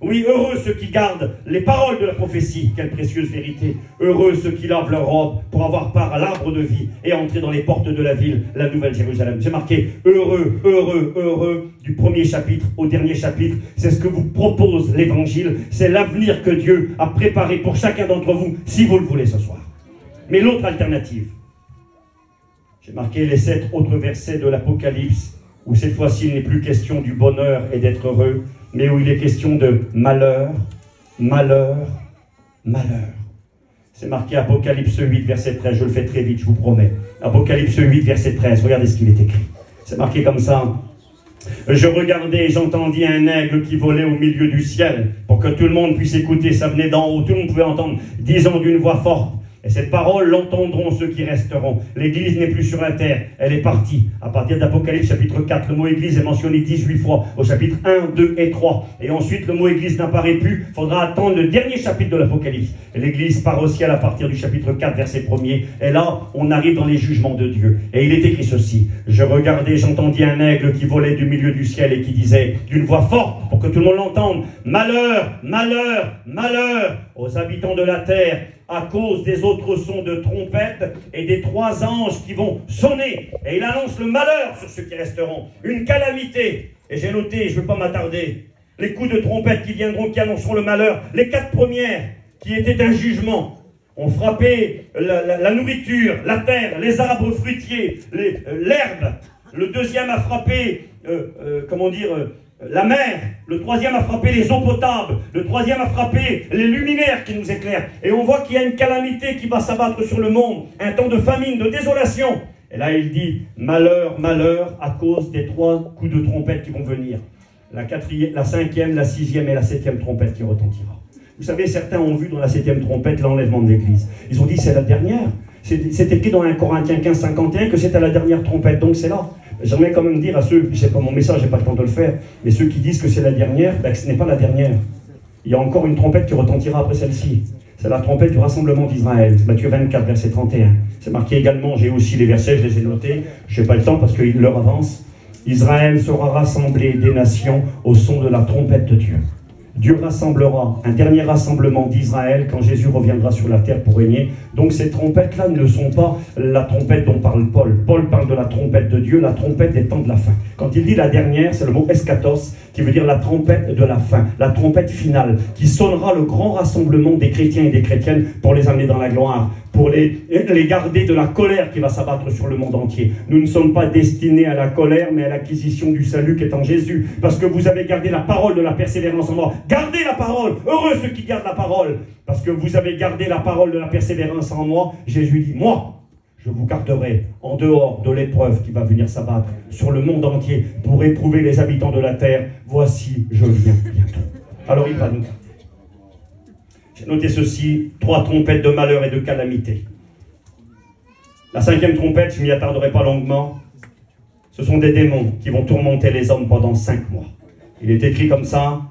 Oui, heureux ceux qui gardent les paroles de la prophétie, quelle précieuse vérité. Heureux ceux qui lavent leurs robes pour avoir part à l'arbre de vie et entrer dans les portes de la ville, la nouvelle Jérusalem. J'ai marqué heureux, heureux, heureux du premier chapitre au dernier chapitre. C'est ce que vous propose l'évangile. C'est l'avenir que Dieu a préparé pour chacun d'entre vous, si vous le voulez ce soir. Mais l'autre alternative, j'ai marqué les 7 autres versets de l'Apocalypse, où cette fois-ci il n'est plus question du bonheur et d'être heureux, mais où il est question de malheur, malheur, malheur. C'est marqué Apocalypse 8, verset 13, je le fais très vite, je vous promets. Apocalypse 8, verset 13, regardez ce qu'il est écrit. C'est marqué comme ça. Je regardais et j'entendis un aigle qui volait au milieu du ciel pour que tout le monde puisse écouter. Ça venait d'en haut, tout le monde pouvait entendre, disant d'une voix forte. Et cette parole l'entendront ceux qui resteront. L'église n'est plus sur la terre, elle est partie. À partir d'Apocalypse chapitre 4, le mot église est mentionné 18 fois, au chapitre 1, 2 et 3. Et ensuite le mot église n'apparaît plus, il faudra attendre le dernier chapitre de l'Apocalypse. L'église part au ciel à partir du chapitre 4, verset 1er. Et là, on arrive dans les jugements de Dieu. Et il est écrit ceci: je regardais, j'entendis un aigle qui volait du milieu du ciel et qui disait d'une voix forte, pour que tout le monde l'entende: malheur, malheur, malheur aux habitants de la terre, à cause des autres sons de trompette et des 3 anges qui vont sonner. Et il annonce le malheur sur ceux qui resteront, une calamité. Et j'ai noté, je ne veux pas m'attarder, les coups de trompette qui viendront, qui annonceront le malheur. Les 4 premières, qui étaient un jugement, ont frappé la nourriture, la terre, les arbres fruitiers, l'herbe. Le deuxième a frappé, la mer. Le troisième a frappé les eaux potables. Le troisième a frappé les luminaires qui nous éclairent. Et on voit qu'il y a une calamité qui va s'abattre sur le monde. Un temps de famine, de désolation. Et là, il dit: malheur, malheur, à cause des 3 coups de trompette qui vont venir. La 5e, la 6e et la 7e trompette qui retentira. Vous savez, certains ont vu dans la 7e trompette l'enlèvement de l'Église. Ils ont dit: c'est la dernière. C'est écrit dans 1 Corinthiens 15, 51 que c'était la dernière trompette. Donc c'est là. J'aimerais quand même dire à ceux, je sais pas mon message, j'ai pas le temps de le faire, mais ceux qui disent que c'est la dernière, ben que ce n'est pas la dernière. Il y a encore une trompette qui retentira après celle-ci. C'est la trompette du rassemblement d'Israël. Matthieu 24, verset 31. C'est marqué également, j'ai aussi les versets, je les ai notés. Je n'ai pas le temps parce qu'il leur avance. Israël sera rassemblé des nations au son de la trompette de Dieu. Dieu rassemblera un dernier rassemblement d'Israël quand Jésus reviendra sur la terre pour régner. Donc ces trompettes-là ne sont pas la trompette dont parle Paul. Paul parle de la trompette de Dieu, la trompette des temps de la fin. Quand il dit la dernière, c'est le mot eschatos, qui veut dire la trompette de la fin, la trompette finale, qui sonnera le grand rassemblement des chrétiens et des chrétiennes pour les amener dans la gloire, pour les garder de la colère qui va s'abattre sur le monde entier. Nous ne sommes pas destinés à la colère, mais à l'acquisition du salut qui est en Jésus. Parce que vous avez gardé la parole de la persévérance en moi. Gardez la parole. Heureux ceux qui gardent la parole. Parce que vous avez gardé la parole de la persévérance en moi. Jésus dit: moi, je vous garderai en dehors de l'épreuve qui va venir s'abattre sur le monde entier pour éprouver les habitants de la terre. Voici, je viens bientôt. Alors il va nous garder. J'ai noté ceci: 3 trompettes de malheur et de calamité. La 5e trompette, je ne m'y attarderai pas longuement. Ce sont des démons qui vont tourmenter les hommes pendant 5 mois. Il est écrit comme ça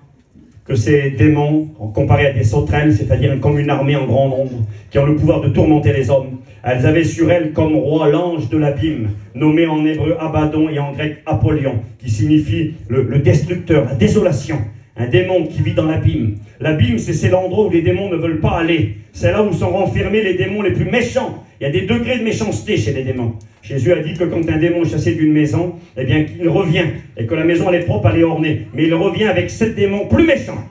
que ces démons, comparés à des sauterelles, c'est-à-dire comme une armée en grand nombre, qui ont le pouvoir de tourmenter les hommes, elles avaient sur elles comme roi l'ange de l'abîme, nommé en hébreu Abaddon et en grec Apollyon, qui signifie le destructeur, la désolation. Un démon qui vit dans l'abîme. L'abîme, c'est l'endroit où les démons ne veulent pas aller. C'est là où sont renfermés les démons les plus méchants. Il y a des degrés de méchanceté chez les démons. Jésus a dit que quand un démon est chassé d'une maison, eh bien, il revient. Et que la maison, elle est propre, elle est ornée. Mais il revient avec 7 démons plus méchants.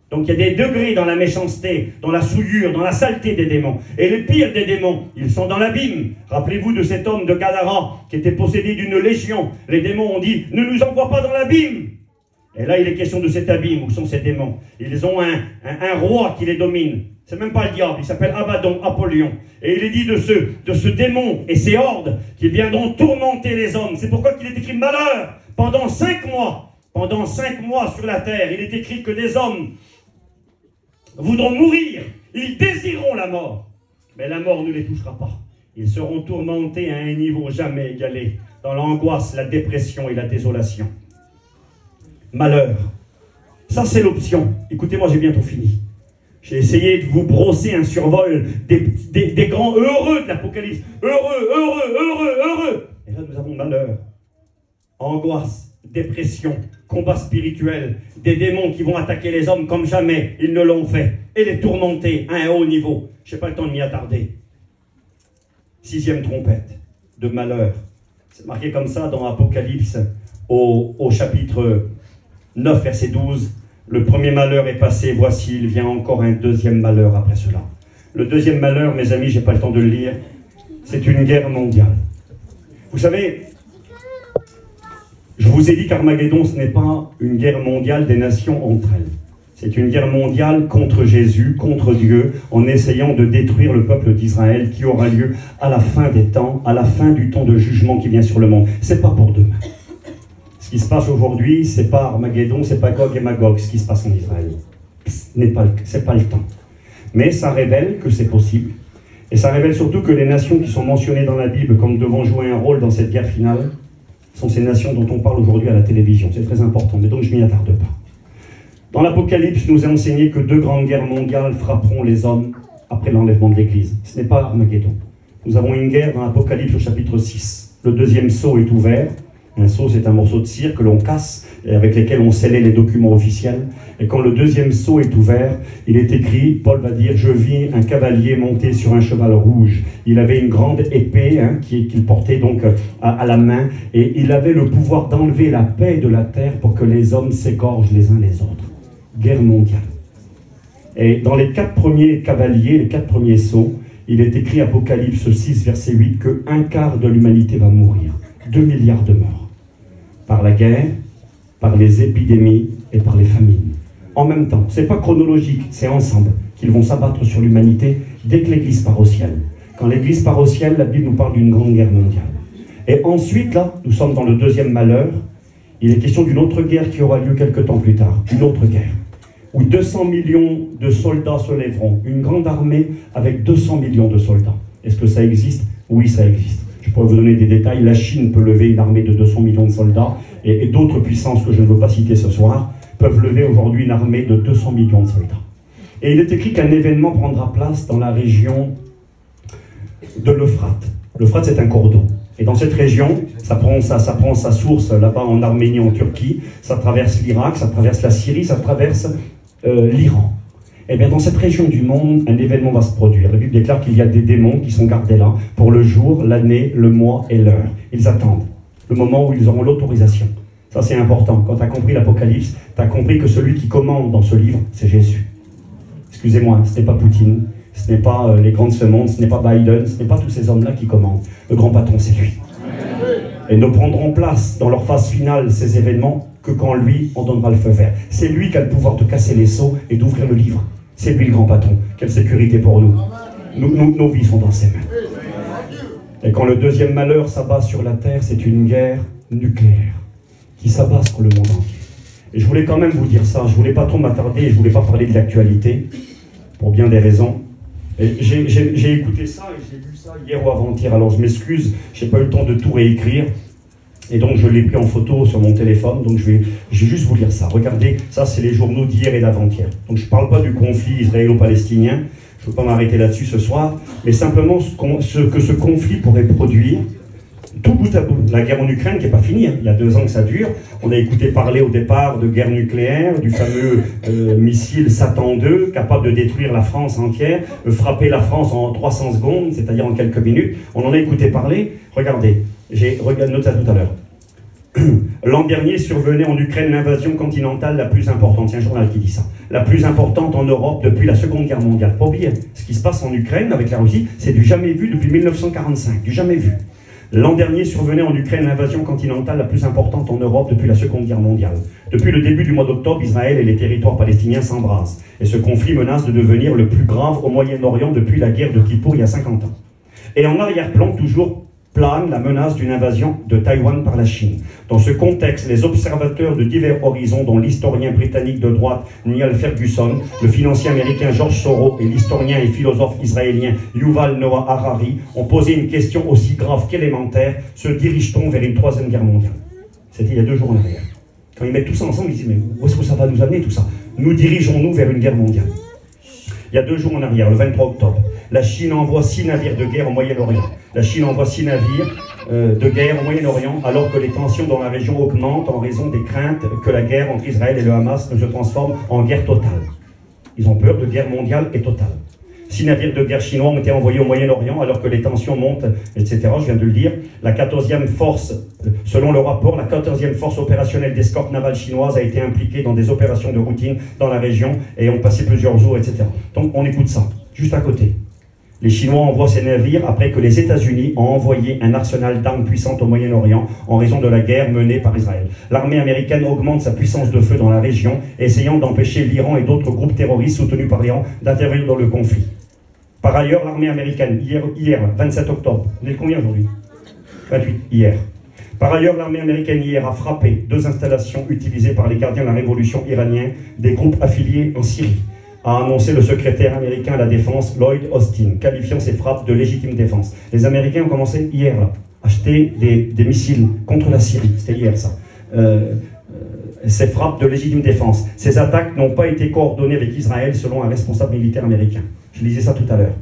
Donc il y a des degrés dans la méchanceté, dans la souillure, dans la saleté des démons. Et les pires des démons, ils sont dans l'abîme. Rappelez-vous de cet homme de Gadara qui était possédé d'une légion. Les démons ont dit: ne nous envoie pas dans l'abîme. Et là, il est question de cet abîme où sont ces démons. Ils ont un roi qui les domine. C'est même pas le diable, il s'appelle Abaddon, Apollyon. Et il est dit de ce démon et ses hordes qui viendront tourmenter les hommes. C'est pourquoi il est écrit malheur pendant 5 mois. Pendant 5 mois sur la terre, il est écrit que des hommes voudront mourir. Ils désireront la mort. Mais la mort ne les touchera pas. Ils seront tourmentés à un niveau jamais égalé, dans l'angoisse, la dépression et la désolation. Malheur. Ça, c'est l'option. Écoutez-moi, j'ai bientôt fini. J'ai essayé de vous brosser un survol des grands heureux de l'Apocalypse. Heureux, heureux, heureux, heureux. Et là, nous avons malheur, angoisse, dépression, combat spirituel, des démons qui vont attaquer les hommes comme jamais ils ne l'ont fait, et les tourmenter à un haut niveau. Je n'ai pas le temps de m'y attarder. 6e trompette de malheur. C'est marqué comme ça dans Apocalypse au chapitre 9, verset 12. Le premier malheur est passé, voici, il vient encore un 2e malheur après cela. Le 2e malheur, mes amis, je n'ai pas le temps de le lire, c'est une guerre mondiale. Vous savez, je vous ai dit qu'Armageddon, ce n'est pas une guerre mondiale des nations entre elles. C'est une guerre mondiale contre Jésus, contre Dieu, en essayant de détruire le peuple d'Israël qui aura lieu à la fin des temps, à la fin du temps de jugement qui vient sur le monde. Ce n'est pas pour demain. Ce qui se passe aujourd'hui, c'est pas Armageddon, c'est pas Gog et Magog, ce qui se passe en Israël. C'est pas le temps. Mais ça révèle que c'est possible. Et ça révèle surtout que les nations qui sont mentionnées dans la Bible comme devant jouer un rôle dans cette guerre finale sont ces nations dont on parle aujourd'hui à la télévision. C'est très important, mais donc je m'y attarde pas. Dans l'Apocalypse, nous est enseigné que 2 grandes guerres mondiales frapperont les hommes après l'enlèvement de l'Église. Ce n'est pas Armageddon. Nous avons une guerre dans l'Apocalypse au chapitre 6. Le 2e sceau est ouvert. Un sceau, c'est un morceau de cire que l'on casse et avec lequel on scellait les documents officiels. Et quand le 2e sceau est ouvert, il est écrit, Paul va dire, « Je vis un cavalier monté sur un cheval rouge. » Il avait une grande épée qu'il portait donc à la main, et il avait le pouvoir d'enlever la paix de la terre pour que les hommes s'égorgent les uns les autres. Guerre mondiale. Et dans les 4 premiers cavaliers, les 4 premiers sceaux, il est écrit, Apocalypse 6, verset 8, que 1/4 de l'humanité va mourir. 2 milliards de morts. Par la guerre, par les épidémies et par les famines. En même temps, c'est pas chronologique, c'est ensemble qu'ils vont s'abattre sur l'humanité dès que l'Église part au ciel. Quand l'Église part au ciel, la Bible nous parle d'une grande guerre mondiale. Et ensuite, là, nous sommes dans le 2e malheur. Il est question d'une autre guerre qui aura lieu quelque temps plus tard. Une autre guerre. Où 200 millions de soldats se lèveront. Une grande armée avec 200 millions de soldats. Est-ce que ça existe? Oui, ça existe. Je pourrais vous donner des détails. La Chine peut lever une armée de 200 millions de soldats et d'autres puissances que je ne veux pas citer ce soir peuvent lever aujourd'hui une armée de 200 millions de soldats. Et il est écrit qu'un événement prendra place dans la région de l'Euphrate. L'Euphrate, c'est un cours d'eau. Et dans cette région, ça prend sa source là-bas en Arménie, en Turquie, ça traverse l'Irak, ça traverse la Syrie, ça traverse l'Iran. Eh bien, dans cette région du monde, un événement va se produire. La Bible déclare qu'il y a des démons qui sont gardés là pour le jour, l'année, le mois et l'heure. Ils attendent le moment où ils auront l'autorisation. Ça, c'est important. Quand tu as compris l'Apocalypse, tu as compris que celui qui commande dans ce livre, c'est Jésus. Excusez-moi, ce n'est pas Poutine, ce n'est pas les grands de ce monde, ce n'est pas Biden, ce n'est pas tous ces hommes-là qui commandent. Le grand patron, c'est lui. Et ne prendront place dans leur phase finale, ces événements, que quand lui, on donnera le feu vert. C'est lui qui a le pouvoir de casser les sceaux et d'ouvrir le livre. C'est lui le grand patron. Quelle sécurité pour nous. Nos vies sont dans ses mains. Et quand le 2e malheur s'abat sur la terre, c'est une guerre nucléaire qui s'abat sur le monde entier. Et je voulais quand même vous dire ça. Je ne voulais pas trop m'attarder et je ne voulais pas parler de l'actualité pour bien des raisons. J'ai écouté ça et j'ai lu ça hier ou avant-hier. Alors je m'excuse, je n'ai pas eu le temps de tout réécrire. Et donc je l'ai pris en photo sur mon téléphone, donc je vais juste vous lire ça. Regardez, ça c'est les journaux d'hier et d'avant-hier. Donc je ne parle pas du conflit israélo-palestinien, je ne veux pas m'arrêter là-dessus ce soir, mais simplement ce que ce conflit pourrait produire, tout bout à bout. La guerre en Ukraine qui n'est pas finie, il y a 2 ans que ça dure. On a écouté parler au départ de guerre nucléaire, du fameux missile Satan 2, capable de détruire la France entière, frapper la France en 300 secondes, c'est-à-dire en quelques minutes. On en a écouté parler, regardez. J'ai noté ça tout à l'heure. L'an dernier survenait en Ukraine l'invasion continentale la plus importante. C'est un journal qui dit ça. La plus importante en Europe depuis la Seconde Guerre mondiale. Pas oublier, ce qui se passe en Ukraine avec la Russie, c'est du jamais vu depuis 1945. Du jamais vu. L'an dernier survenait en Ukraine l'invasion continentale la plus importante en Europe depuis la Seconde Guerre mondiale. Depuis le début du mois d'octobre, Israël et les territoires palestiniens s'embrassent. Et ce conflit menace de devenir le plus grave au Moyen-Orient depuis la guerre de Kippour il y a 50 ans. Et en arrière-plan, toujours plane la menace d'une invasion de Taïwan par la Chine. Dans ce contexte, les observateurs de divers horizons, dont l'historien britannique de droite Niall Ferguson, le financier américain George Soros et l'historien et philosophe israélien Yuval Noah Harari, ont posé une question aussi grave qu'élémentaire: se dirige-t-on vers une 3e guerre mondiale? C'était il y a 2 jours en arrière. Quand ils mettent tout ça ensemble, ils disent: mais où est-ce que ça va nous amener tout ça? Nous dirigeons-nous vers une guerre mondiale? Il y a 2 jours en arrière, le 23 octobre, la Chine envoie 6 navires de guerre au Moyen-Orient. La Chine envoie 6 navires de guerre au Moyen-Orient, alors que les tensions dans la région augmentent en raison des craintes que la guerre entre Israël et le Hamas ne se transforme en guerre totale. Ils ont peur de guerre mondiale et totale. 6 navires de guerre chinois ont été envoyés au Moyen-Orient alors que les tensions montent, etc. Je viens de le dire. La 14e force, selon le rapport, la 14e force opérationnelle d'escorte navale chinoise a été impliquée dans des opérations de routine dans la région et ont passé plusieurs jours, etc. Donc on écoute ça, juste à côté. Les Chinois envoient ces navires après que les États-Unis ont envoyé un arsenal d'armes puissantes au Moyen-Orient en raison de la guerre menée par Israël. L'armée américaine augmente sa puissance de feu dans la région, essayant d'empêcher l'Iran et d'autres groupes terroristes soutenus par l'Iran d'intervenir dans le conflit. Par ailleurs, l'armée américaine, hier, 27 octobre, on est le combien aujourd'hui? 28, hier. Par ailleurs, l'armée américaine hier a frappé 2 installations utilisées par les gardiens de la révolution iranienne des groupes affiliés en Syrie, a annoncé le secrétaire américain à la défense Lloyd Austin, qualifiant ces frappes de légitime défense. Les Américains ont commencé hier là, à acheter des missiles contre la Syrie, c'était hier ça. Ces frappes de légitime défense. Ces attaques n'ont pas été coordonnées avec Israël selon un responsable militaire américain. Je lisais ça tout à l'heure.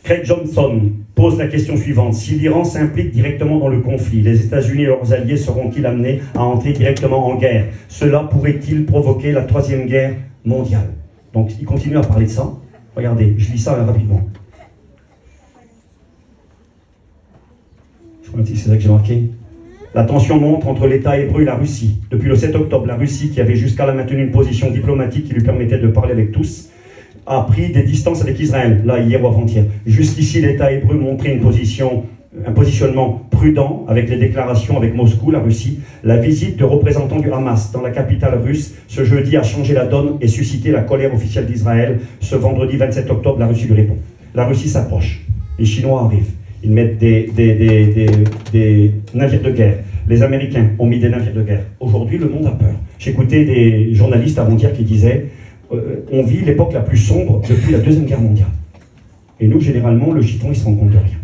Craig Johnson pose la question suivante. Si l'Iran s'implique directement dans le conflit, les États-Unis et leurs alliés seront-ils amenés à entrer directement en guerre? Cela pourrait-il provoquer la 3e guerre mondiale? Donc il continue à parler de ça. Regardez, je lis ça rapidement. Je crois que c'est ça que j'ai marqué. La tension monte entre l'État hébreu et la Russie. Depuis le 7 octobre, la Russie, qui avait jusqu'à là maintenu une position diplomatique qui lui permettait de parler avec tous, a pris des distances avec Israël, là, hier ou avant-hier. Jusqu'ici, l'État hébreu montrait un positionnement prudent avec les déclarations avec Moscou, la Russie. La visite de représentants du Hamas dans la capitale russe ce jeudi a changé la donne et suscité la colère officielle d'Israël. Ce vendredi 27 octobre, la Russie lui répond. La Russie s'approche. Les Chinois arrivent. Ils mettent des navires de guerre. Les Américains ont mis des navires de guerre. Aujourd'hui, le monde a peur. J'écoutais des journalistes avant-hier qui disaient on vit l'époque la plus sombre depuis la 2e guerre mondiale. Et nous, généralement, le chiton, il se rend compte de rien.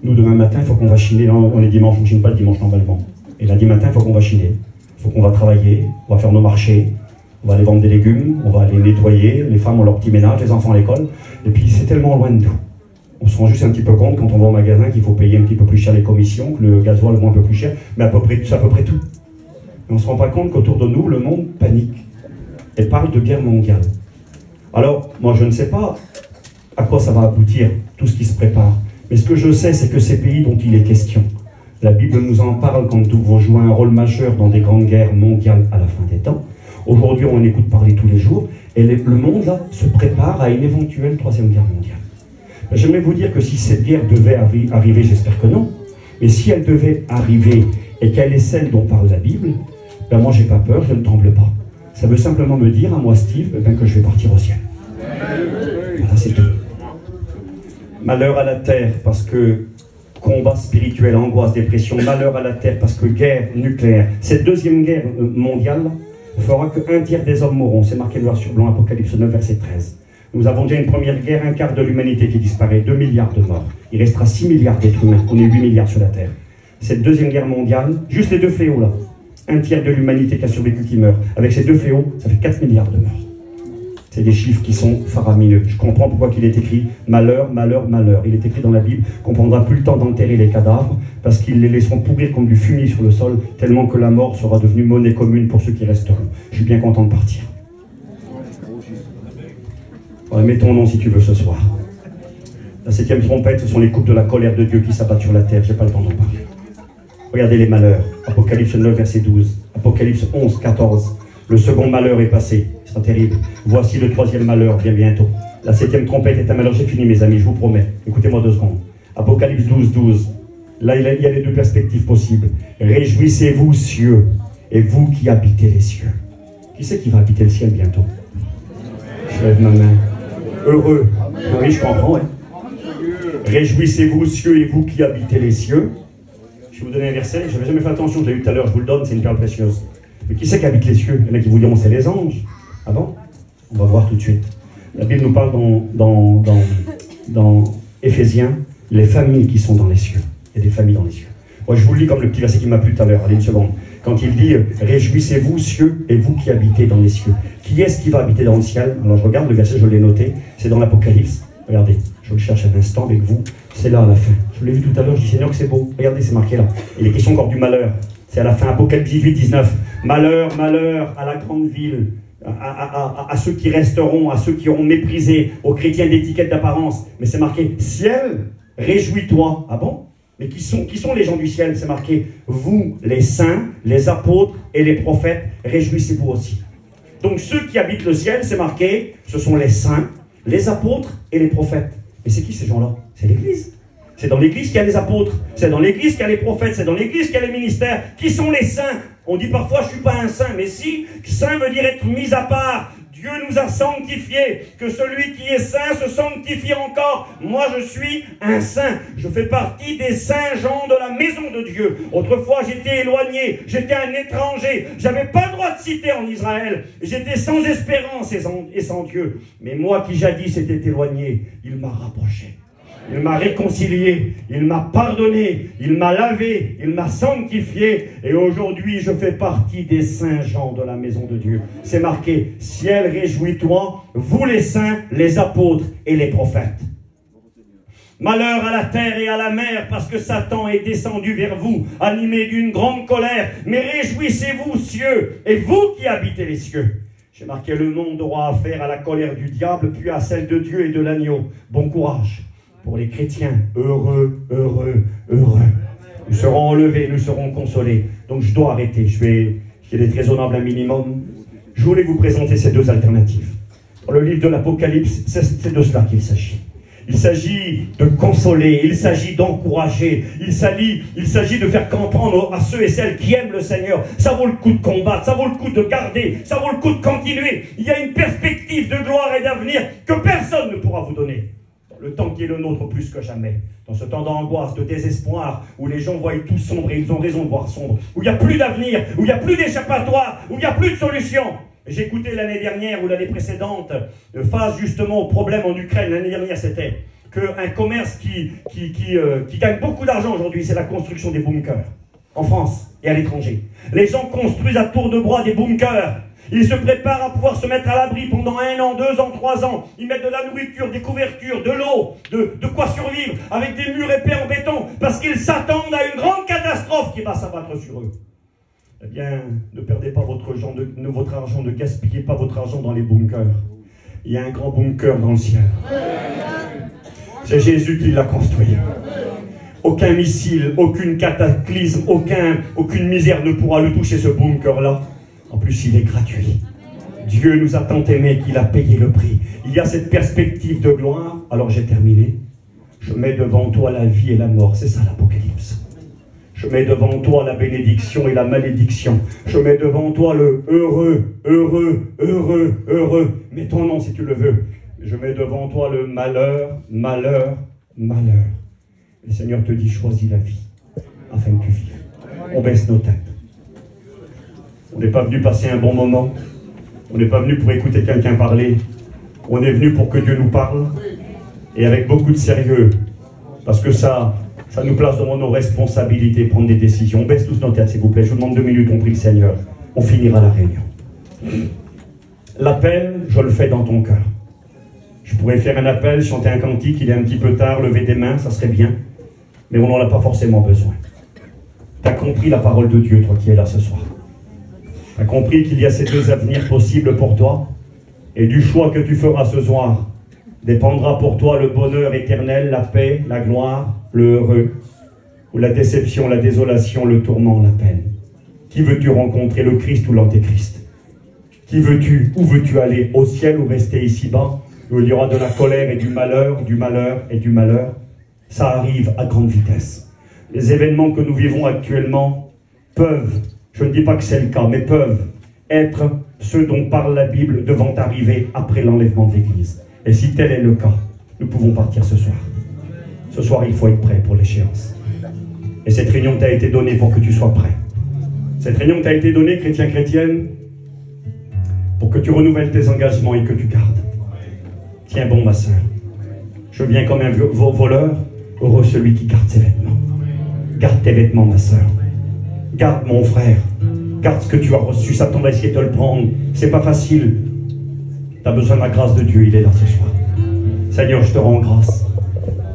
Nous, demain matin, il faut qu'on va chiner. On est dimanche, on ne chine pas le dimanche normalement. Et lundi matin, il faut qu'on va chiner. Il faut qu'on va travailler, on va faire nos marchés, on va aller vendre des légumes, on va aller nettoyer, les femmes ont leur petit ménage, les enfants à l'école. Et puis, c'est tellement loin de nous. On se rend juste un petit peu compte quand on va au magasin qu'il faut payer un petit peu plus cher les commissions, que le gasoil est un peu plus cher, mais c'est à peu près tout. Et on ne se rend pas compte qu'autour de nous, le monde panique et parle de guerre mondiale. Alors, moi je ne sais pas à quoi ça va aboutir, tout ce qui se prépare. Mais ce que je sais, c'est que ces pays dont il est question, la Bible nous en parle quand ils vont jouer un rôle majeur dans des grandes guerres mondiales à la fin des temps. Aujourd'hui, on en écoute parler tous les jours, et le monde là se prépare à une éventuelle 3e guerre mondiale. J'aimerais vous dire que si cette guerre devait arriver, j'espère que non, mais si elle devait arriver et qu'elle est celle dont parle la Bible, ben moi j'ai pas peur, je ne tremble pas. Ça veut simplement me dire à moi Steve que je vais partir au ciel. Voilà, c'est tout. Malheur à la terre parce que combat spirituel, angoisse, dépression, malheur à la terre parce que guerre nucléaire. Cette 2e guerre mondiale fera que 1/3 des hommes mourront. C'est marqué noir sur blanc, Apocalypse 9, verset 13. Nous avons déjà une première guerre, 1/4 de l'humanité qui disparaît, 2 milliards de morts. Il restera 6 milliards d'êtres humains, on est 8 milliards sur la Terre. Cette 2e guerre mondiale, juste les 2 fléaux là, 1/3 de l'humanité qui a survécu qui meurt. Avec ces 2 fléaux, ça fait 4 milliards de morts. C'est des chiffres qui sont faramineux. Je comprends pourquoi il est écrit malheur, malheur, malheur. Il est écrit dans la Bible qu'on ne prendra plus le temps d'enterrer les cadavres parce qu'ils les laisseront pourrir comme du fumier sur le sol, tellement que la mort sera devenue monnaie commune pour ceux qui resteront. Je suis bien content de partir. Ouais, mets ton nom si tu veux ce soir. La 7e trompette, ce sont les coupes de la colère de Dieu qui s'abattent sur la terre. Je n'ai pas le temps d'en parler. Regardez les malheurs. Apocalypse 9, verset 12. Apocalypse 11, 14. Le second malheur est passé. Ce sera terrible. Voici le 3e malheur vient bientôt. La 7e trompette est un malheur. J'ai fini, mes amis, je vous promets. Écoutez-moi 2 secondes. Apocalypse 12, 12. Là, il y a les 2 perspectives possibles. Réjouissez-vous, cieux, et vous qui habitez les cieux. Qui c'est qui va habiter le ciel bientôt? Je lève ma main. Heureux. Oui, je comprends, ouais. Réjouissez-vous, cieux, et vous qui habitez les cieux. Je vais vous donner un verset. Je n'avais jamais fait attention, je l'ai eu tout à l'heure, je vous le donne, c'est une perle précieuse. Mais qui c'est qui habite les cieux? Il y en a qui vous diront c'est les anges. Ah bon? On va voir tout de suite. La Bible nous parle dans Éphésiens, les familles qui sont dans les cieux. Il y a des familles dans les cieux. Moi, je vous le lis comme le petit verset qui m'a plu tout à l'heure. Allez, une seconde. Quand il dit « Réjouissez-vous, cieux, et vous qui habitez dans les cieux ». Qui est-ce qui va habiter dans le ciel? Alors, je regarde le verset, je l'ai noté. C'est dans l'Apocalypse. Regardez, je le cherche un instant avec vous. C'est là, à la fin. Je l'ai vu tout à l'heure, je dis « Seigneur, que c'est beau ». Regardez, c'est marqué là. Il est question encore du malheur. C'est à la fin, Apocalypse 18, 19. Malheur, malheur à la grande ville, à ceux qui resteront, à ceux qui auront méprisé, aux chrétiens d'étiquette d'apparence. Mais c'est marqué, ciel, réjouis-toi. Ah bon? Mais qui sont les gens du ciel? C'est marqué, vous, les saints, les apôtres et les prophètes, réjouissez-vous aussi. Donc ceux qui habitent le ciel, c'est marqué, ce sont les saints, les apôtres et les prophètes. Mais c'est qui ces gens-là? C'est l'Église. C'est dans l'Église qu'il y a les apôtres, c'est dans l'Église qu'il y a les prophètes, c'est dans l'Église qu'il y a les ministères. Qui sont les saints? On dit parfois, je ne suis pas un saint, mais si, saint veut dire être mis à part. Dieu nous a sanctifiés, que celui qui est saint se sanctifie encore. Moi, je suis un saint. Je fais partie des saints gens de la maison de Dieu. Autrefois, j'étais éloigné, j'étais un étranger, j'avais pas le droit de citer en Israël. J'étais sans espérance et sans Dieu. Mais moi qui jadis étais éloigné, il m'a rapproché. Il m'a réconcilié, il m'a pardonné, il m'a lavé, il m'a sanctifié. Et aujourd'hui, je fais partie des saints gens de la maison de Dieu. C'est marqué, ciel, réjouis-toi, vous les saints, les apôtres et les prophètes. Malheur à la terre et à la mer, parce que Satan est descendu vers vous, animé d'une grande colère. Mais réjouissez-vous, cieux, et vous qui habitez les cieux. J'ai marqué, le monde aura affaire à la colère du diable, puis à celle de Dieu et de l'agneau. Bon courage. Pour les chrétiens, heureux, heureux, heureux. Nous serons enlevés, nous serons consolés. Donc je dois arrêter, je vais être raisonnable un minimum. Je voulais vous présenter ces deux alternatives. Dans le livre de l'Apocalypse, c'est de cela qu'il s'agit. Il s'agit de consoler, il s'agit d'encourager, il s'agit de faire comprendre à ceux et celles qui aiment le Seigneur. Ça vaut le coup de combattre, ça vaut le coup de garder, ça vaut le coup de continuer. Il y a une perspective de gloire et d'avenir que personne ne pourra vous donner. Le temps qui est le nôtre plus que jamais. Dans ce temps d'angoisse, de désespoir, où les gens voient tout sombre et ils ont raison de voir sombre, où il n'y a plus d'avenir, où il n'y a plus d'échappatoire, où il n'y a plus de solution. J'ai écouté l'année dernière ou l'année précédente, face justement au problème en Ukraine. L'année dernière, c'était qu'un commerce qui gagne beaucoup d'argent aujourd'hui, c'est la construction des bunkers. En France et à l'étranger. Les gens construisent à tour de bras des bunkers. Ils se préparent à pouvoir se mettre à l'abri pendant 1 an, 2 ans, 3 ans. Ils mettent de la nourriture, des couvertures, de l'eau, de quoi survivre, avec des murs épais en béton, parce qu'ils s'attendent à une grande catastrophe qui va s'abattre sur eux. Eh bien, ne perdez pas votre argent, ne gaspillez pas votre argent dans les bunkers. Il y a un grand bunker dans le ciel. C'est Jésus qui l'a construit. Aucun missile, aucune cataclysme, aucune misère ne pourra le toucher, ce bunker-là. En plus, il est gratuit. Dieu nous a tant aimés qu'il a payé le prix. Il y a cette perspective de gloire. Alors j'ai terminé. Je mets devant toi la vie et la mort. C'est ça l'Apocalypse. Je mets devant toi la bénédiction et la malédiction. Je mets devant toi le heureux, heureux, heureux, heureux. Mets ton nom si tu le veux. Je mets devant toi le malheur, malheur, malheur. Le Seigneur te dit, choisis la vie afin que tu vives. On baisse nos têtes. On n'est pas venu passer un bon moment. On n'est pas venu pour écouter quelqu'un parler. On est venu pour que Dieu nous parle. Et avec beaucoup de sérieux. Parce que ça nous place devant nos responsabilités, prendre des décisions. On baisse tous nos têtes, s'il vous plaît. Je vous demande 2 minutes, on prie le Seigneur. On finira la réunion. L'appel, je le fais dans ton cœur. Je pourrais faire un appel, chanter un cantique, il est un petit peu tard, lever des mains, ça serait bien. Mais on n'en a pas forcément besoin. Tu as compris la parole de Dieu, toi qui es là ce soir. Tu as compris qu'il y a ces 2 avenirs possibles pour toi. Et du choix que tu feras ce soir, dépendra pour toi le bonheur éternel, la paix, la gloire, le heureux, ou la déception, la désolation, le tourment, la peine. Qui veux-tu rencontrer, le Christ ou l'Antéchrist? Qui veux-tu? Où veux-tu aller? Au ciel ou rester ici-bas, où il y aura de la colère et du malheur et du malheur? Ça arrive à grande vitesse. Les événements que nous vivons actuellement peuvent, je ne dis pas que c'est le cas, mais peuvent être ceux dont parle la Bible devant arriver après l'enlèvement de l'Église. Et si tel est le cas, nous pouvons partir ce soir. Ce soir, il faut être prêt pour l'échéance. Et cette réunion t'a été donnée pour que tu sois prêt. Cette réunion t'a été donnée, chrétien, chrétienne, pour que tu renouvelles tes engagements et que tu gardes. Tiens bon, ma soeur. Je viens comme un voleur, heureux celui qui garde ses vêtements. Garde tes vêtements, ma soeur. Garde, mon frère. Garde ce que tu as reçu. Satan va essayer de te le prendre. C'est pas facile. Tu as besoin de la grâce de Dieu. Il est là ce soir. Seigneur, je te rends grâce.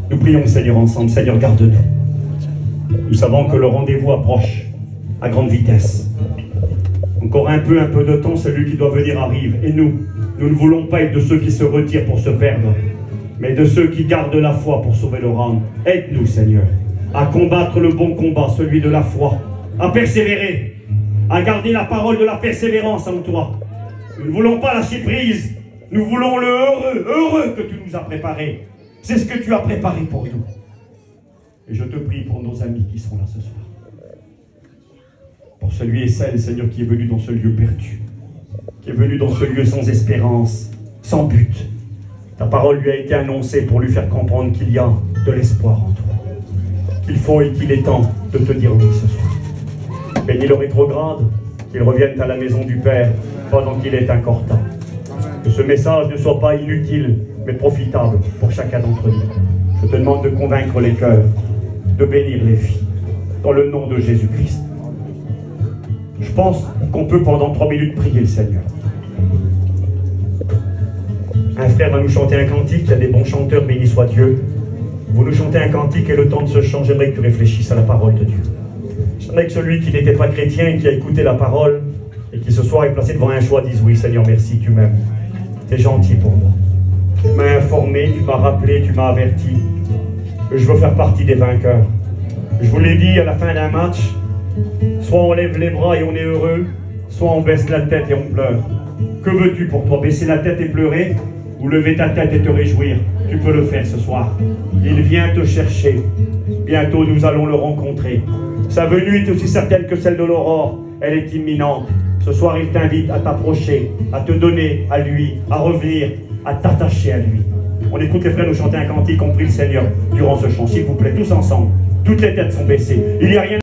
Nous prions, Seigneur, ensemble. Seigneur, garde-nous. Nous savons que le rendez-vous approche à grande vitesse. Encore un peu de temps, celui qui doit venir arrive. Et nous ne voulons pas être de ceux qui se retirent pour se perdre, mais de ceux qui gardent la foi pour sauver leur âme. Aide-nous, Seigneur, à combattre le bon combat, celui de la foi, à persévérer, à garder la parole de la persévérance en toi. Nous ne voulons pas lâcher prise. Nous voulons le heureux que tu nous as préparé. C'est ce que tu as préparé pour nous. Et je te prie pour nos amis qui sont là ce soir. Pour celui et celle, Seigneur, qui est venu dans ce lieu perdu, qui qui est venu dans ce lieu sans espérance, sans but. Ta parole lui a été annoncée pour lui faire comprendre qu'il y a de l'espoir en toi, qu'il faut et qu'il est temps de te dire oui ce soir. Bénis le rétrograde, qu'il revienne à la maison du Père pendant qu'il est encore temps. Que ce message ne soit pas inutile, mais profitable pour chacun d'entre nous. Je te demande de convaincre les cœurs, de bénir les vies, dans le nom de Jésus-Christ. Je pense qu'on peut pendant 3 minutes prier le Seigneur. Un frère va nous chanter un cantique, il y a des bons chanteurs, béni soit Dieu. Vous nous chantez un cantique et le temps de ce chant, j'aimerais que tu réfléchisses à la parole de Dieu. J'aimerais que celui qui n'était pas chrétien, qui a écouté la parole, et qui ce soir est placé devant un choix, dise oui Seigneur, merci, tu m'aimes. Tu es gentil pour moi. Tu m'as informé, tu m'as rappelé, tu m'as averti. Je veux faire partie des vainqueurs. Je vous l'ai dit à la fin d'un match, soit on lève les bras et on est heureux, soit on baisse la tête et on pleure. Que veux-tu pour toi? Baisser la tête et pleurer, ou lever ta tête et te réjouir? Tu peux le faire ce soir. Il vient te chercher. Bientôt nous allons le rencontrer. Sa venue est aussi certaine que celle de l'aurore. Elle est imminente. Ce soir il t'invite à t'approcher, à te donner à lui, à revenir, à t'attacher à lui. On écoute les frères nous chanter un cantique, on prie le Seigneur durant ce chant. S'il vous plaît, tous ensemble. Toutes les têtes sont baissées. Il n'y a rien